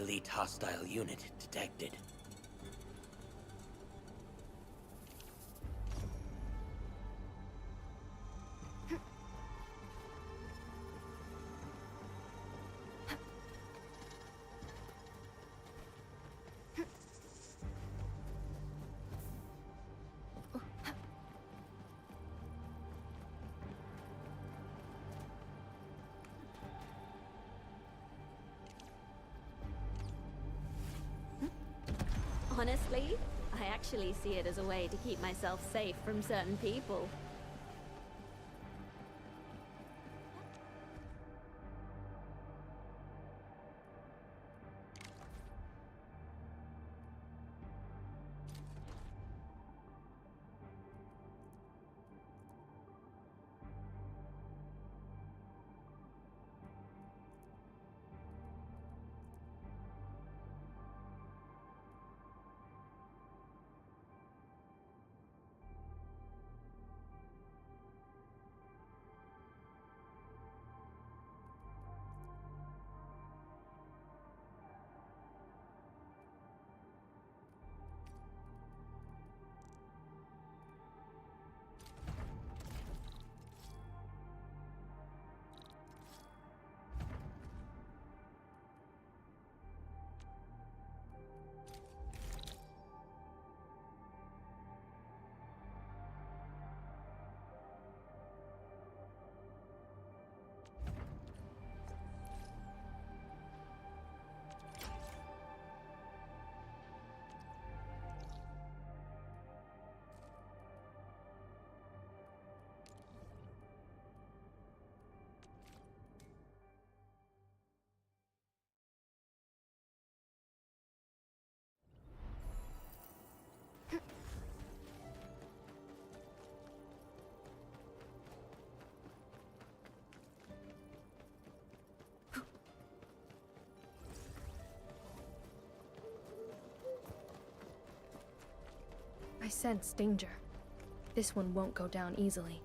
Elite hostile unit detected. Honestly, I actually see it as a way to keep myself safe from certain people. I sense danger. This one won't go down easily.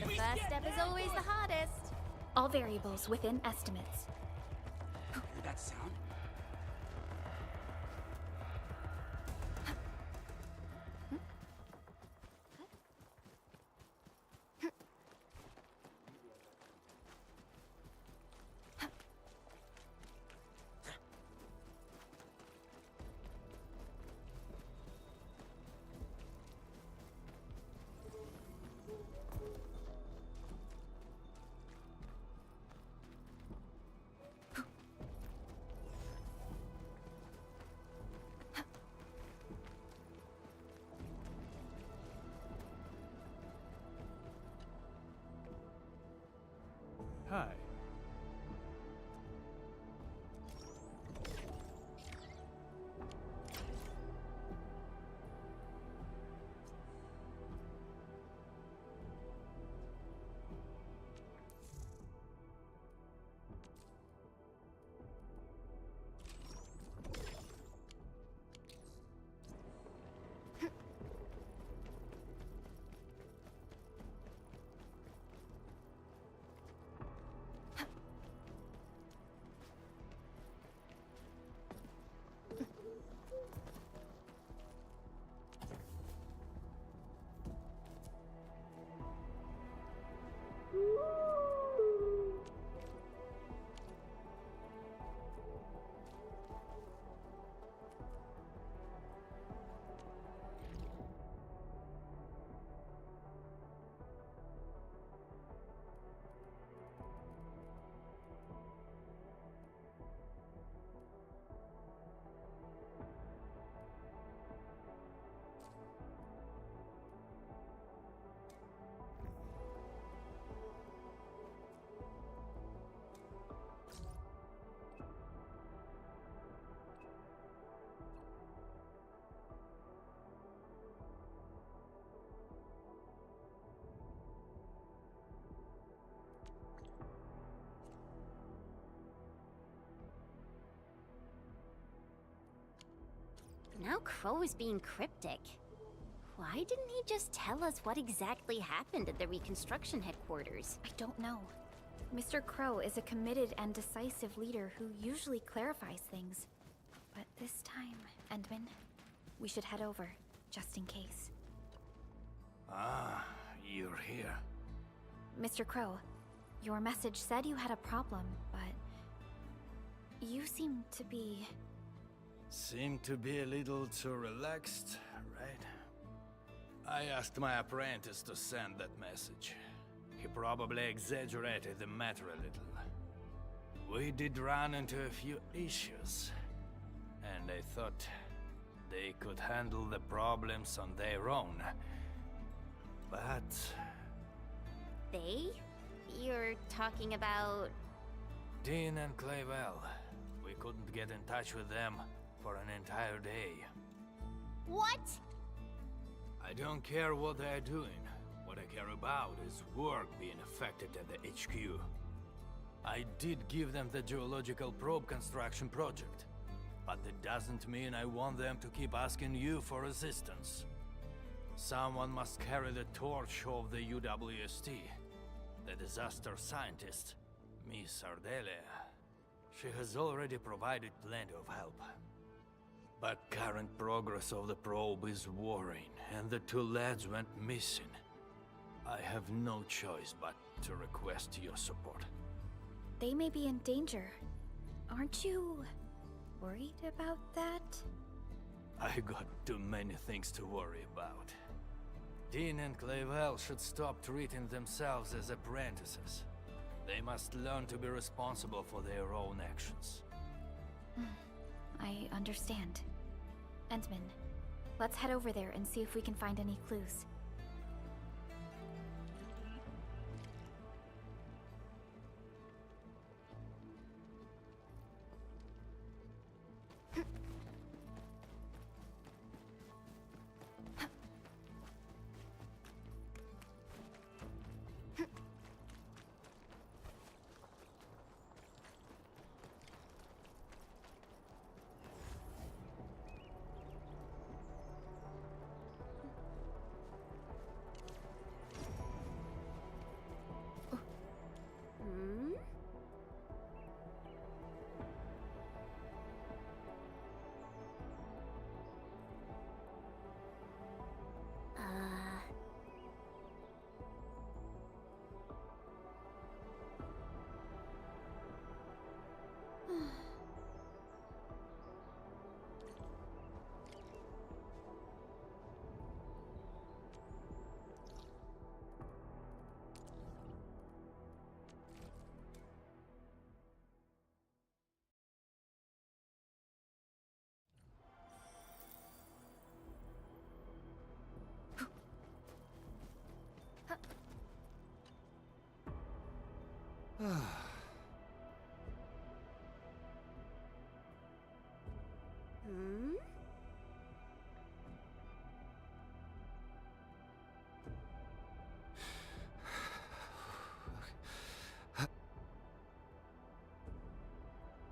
The first step is always the hardest. All variables within estimates. Hear that sound? Hi. Now Crow is being cryptic. Why didn't he just tell us what exactly happened at the reconstruction headquarters? I don't know. Mr. Crow is a committed and decisive leader who usually clarifies things. But this time, Endman, we should head over, just in case. Ah, you're here. Mr. Crow, your message said you had a problem, but you seem to be... Seem to be a little too relaxed, right? I asked my apprentice to send that message. He probably exaggerated the matter a little. We did run into a few issues, and I thought they could handle the problems on their own. But... They? You're talking about... Dean and Clavel. We couldn't get in touch with them for an entire day. What? I don't care what they're doing. What I care about is work being affected at the HQ. I did give them the geological probe construction project, but that doesn't mean I want them to keep asking you for assistance. Someone must carry the torch of the UWST. The disaster scientist, Miss Ardelia. She has already provided plenty of help. But current progress of the probe is worrying, and the two lads went missing. I have no choice but to request your support. They may be in danger. Aren't you worried about that? I got too many things to worry about. Dean and Clavel should stop treating themselves as apprentices. They must learn to be responsible for their own actions. I understand. Endman, let's head over there and see if we can find any clues. Hmm?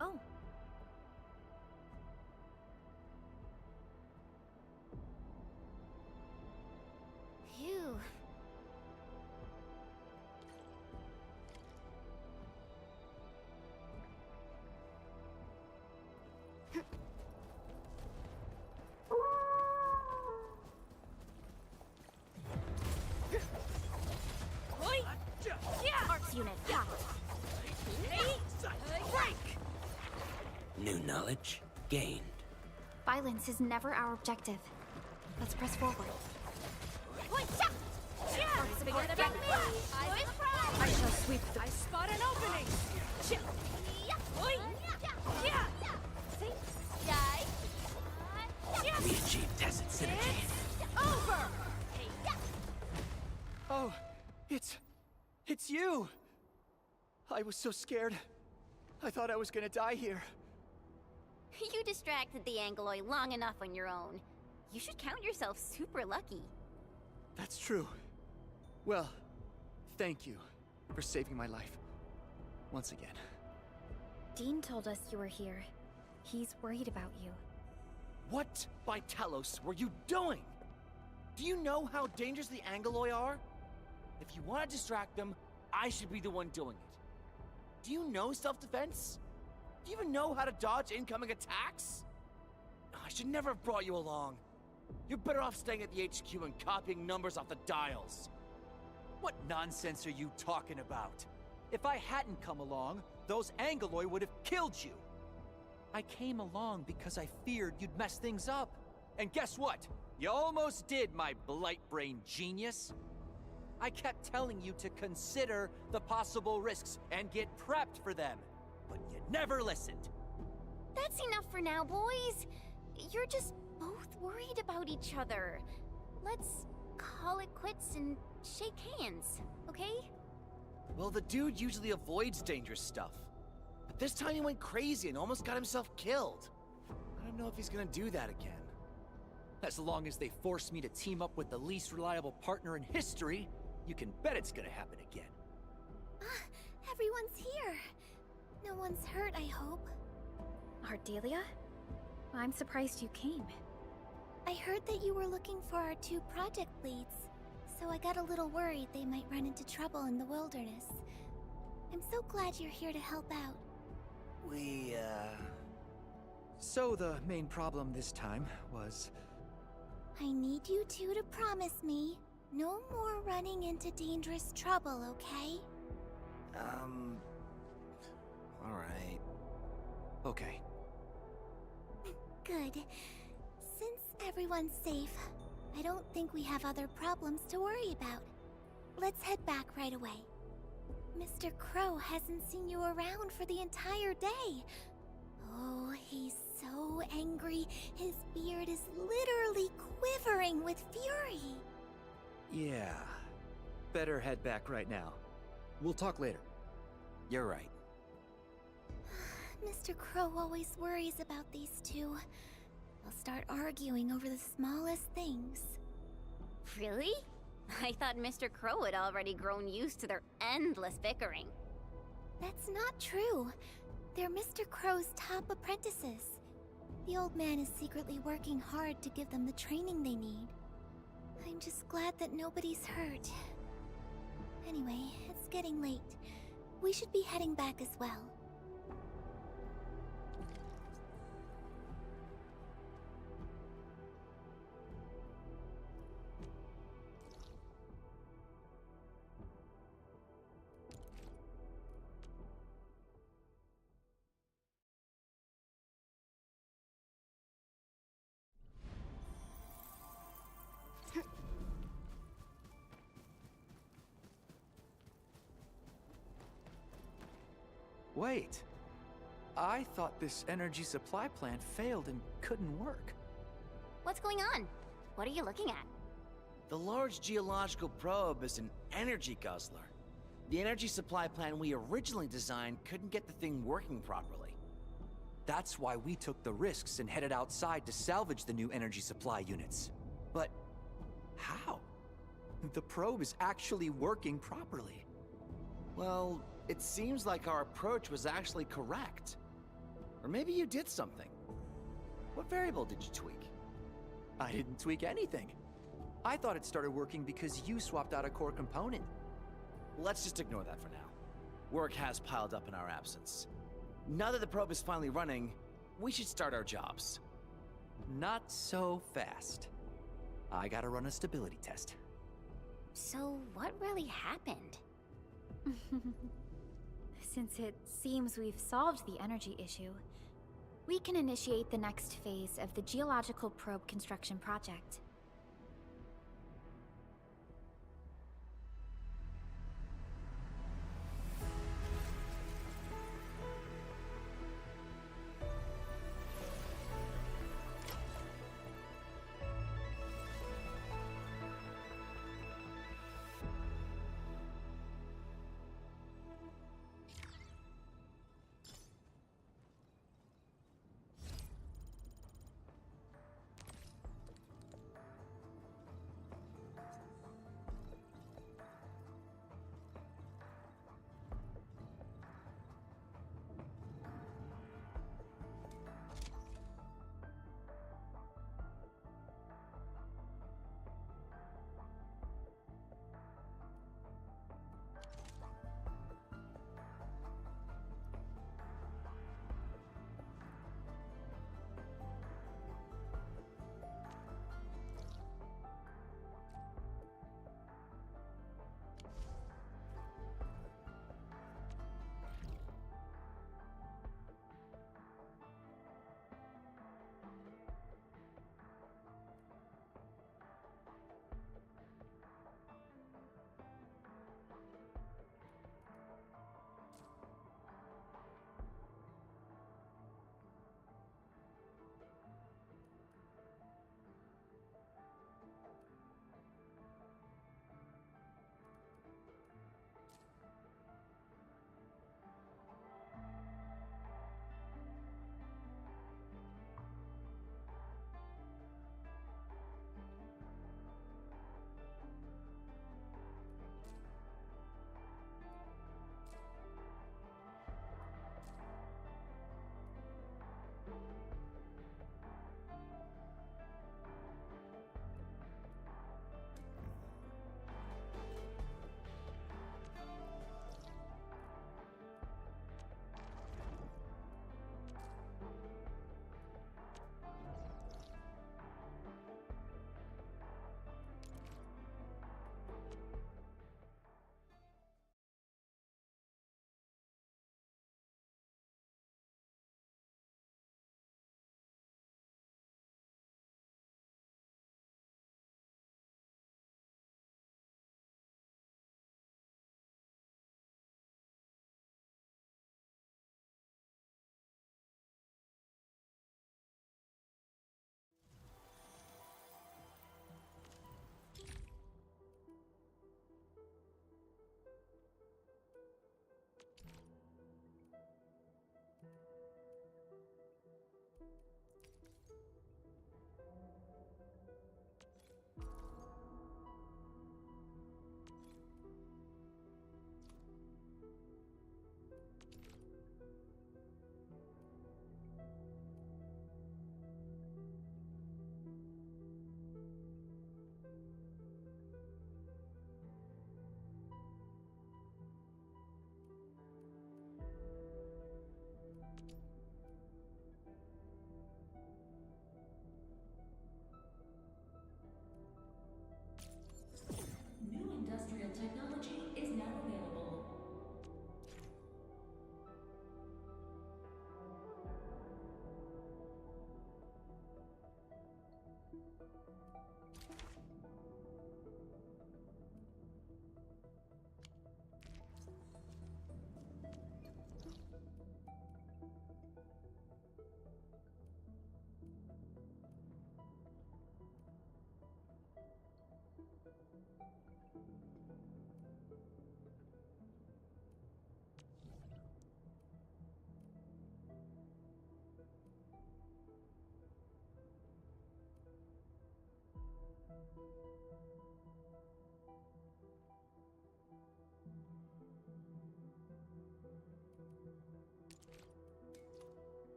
Oh. Phew. Arcs unit, break! New knowledge gained. Violence is never our objective. Let's press forward. I shall sweep the... I spot an opening! We achieved tacit synergy. Over! Oh, it's you! I was so scared. I thought I was gonna die here. You distracted the Angloid long enough on your own. You should count yourself super lucky. That's true. Well, thank you for saving my life. Once again. Dean told us you were here. He's worried about you. What, by Talos, were you doing? Do you know how dangerous the Angoloi are? If you want to distract them, I should be the one doing it. Do you know self-defense? Do you even know how to dodge incoming attacks? I should never have brought you along. You're better off staying at the HQ and copying numbers off the dials. What nonsense are you talking about? If I hadn't come along, those Angoloi would have killed you. I came along because I feared you'd mess things up. And guess what? You almost did, my blight-brain genius. I kept telling you to consider the possible risks and get prepped for them, but you never listened. That's enough for now, boys. You're just both worried about each other. Let's call it quits and shake hands, okay? Well, the dude usually avoids dangerous stuff. But this time he went crazy and almost got himself killed. I don't know if he's gonna do that again. As long as they force me to team up with the least reliable partner in history, you can bet it's gonna happen again. Everyone's here. No one's hurt, I hope. Ardelia? I'm surprised you came. I heard that you were looking for our 2 project leads, so I got a little worried they might run into trouble in the wilderness. I'm so glad you're here to help out. So the main problem this time was... I need you 2 to promise me no more running into dangerous trouble, okay? Alright. Okay. Good. Since everyone's safe, I don't think we have other problems to worry about. Let's head back right away. Mr. Crow hasn't seen you around for the entire day. Oh, he's so angry. His beard is literally quivering with fury. Yeah. Better head back right now. We'll talk later. You're right. Mr. Crow always worries about these 2. They'll start arguing over the smallest things. Really? I thought Mr. Crow had already grown used to their endless bickering. That's not true. They're Mr. Crow's top apprentices. The old man is secretly working hard to give them the training they need. I'm just glad that nobody's hurt. Anyway, it's getting late. We should be heading back as well. Wait. I thought this energy supply plant failed and couldn't work. What's going on? What are you looking at? The large geological probe is an energy guzzler. The energy supply plan we originally designed couldn't get the thing working properly. That's why we took the risks and headed outside to salvage the new energy supply units. But how? The probe is actually working properly. Well, it seems like our approach was actually correct. Or maybe you did something. What variable did you tweak? I didn't tweak anything. I thought it started working because you swapped out a core component. Let's just ignore that for now. Work has piled up in our absence. Now that the probe is finally running, we should start our jobs. Not so fast. I gotta run a stability test. So, what really happened? Since it seems we've solved the energy issue, we can initiate the next phase of the geological probe construction project.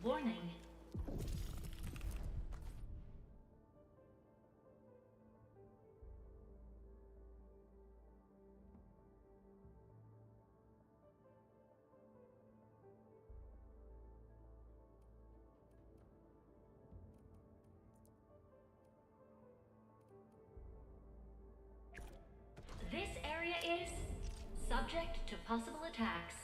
Warning. This area is subject to possible attacks.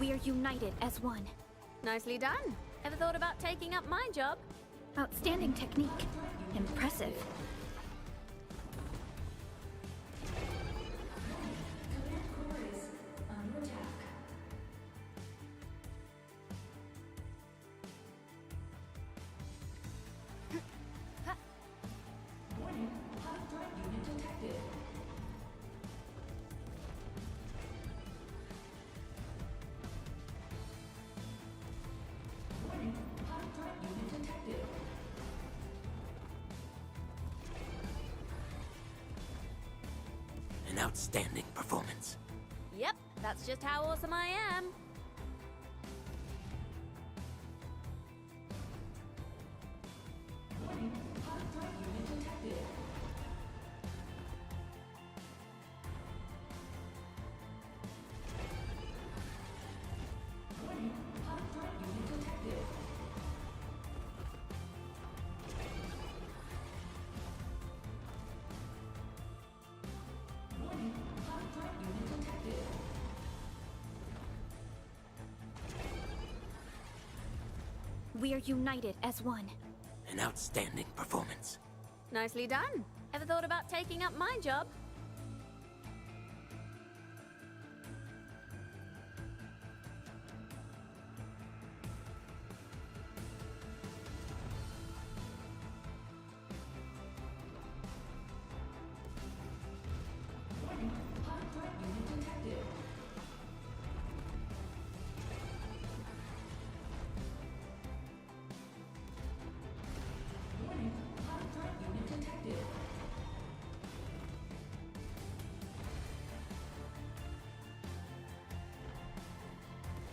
We are united as one. Nicely done. Ever thought about taking up my job? Outstanding technique. Impressive. An outstanding performance. Yep, that's just how awesome I am. We are united as one. An outstanding performance. Nicely done. Ever thought about taking up my job?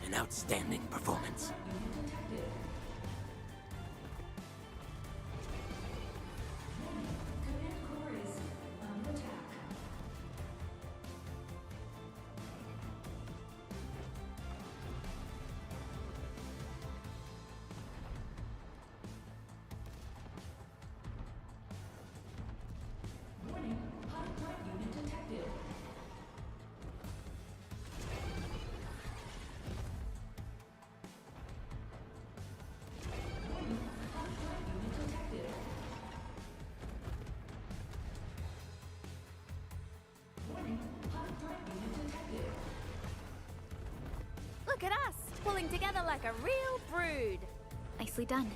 An outstanding performance. Look at us, pulling together like a real brood. Nicely done.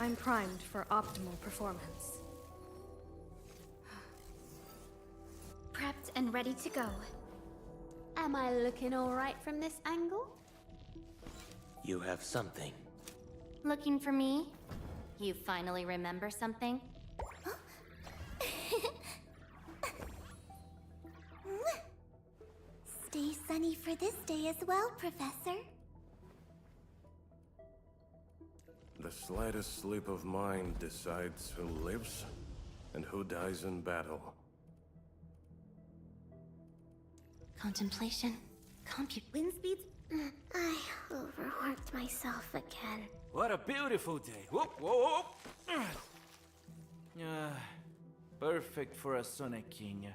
I'm primed for optimal performance. Prepped and ready to go. Am I looking alright from this angle? You have something. Looking for me? You finally remember something? Stay sunny for this day as well, Professor. The slightest slip of mine decides who lives and who dies in battle. Contemplation. Wind speeds. I overworked myself again. What a beautiful day. Whoop, whoop. Perfect for a sonequinha.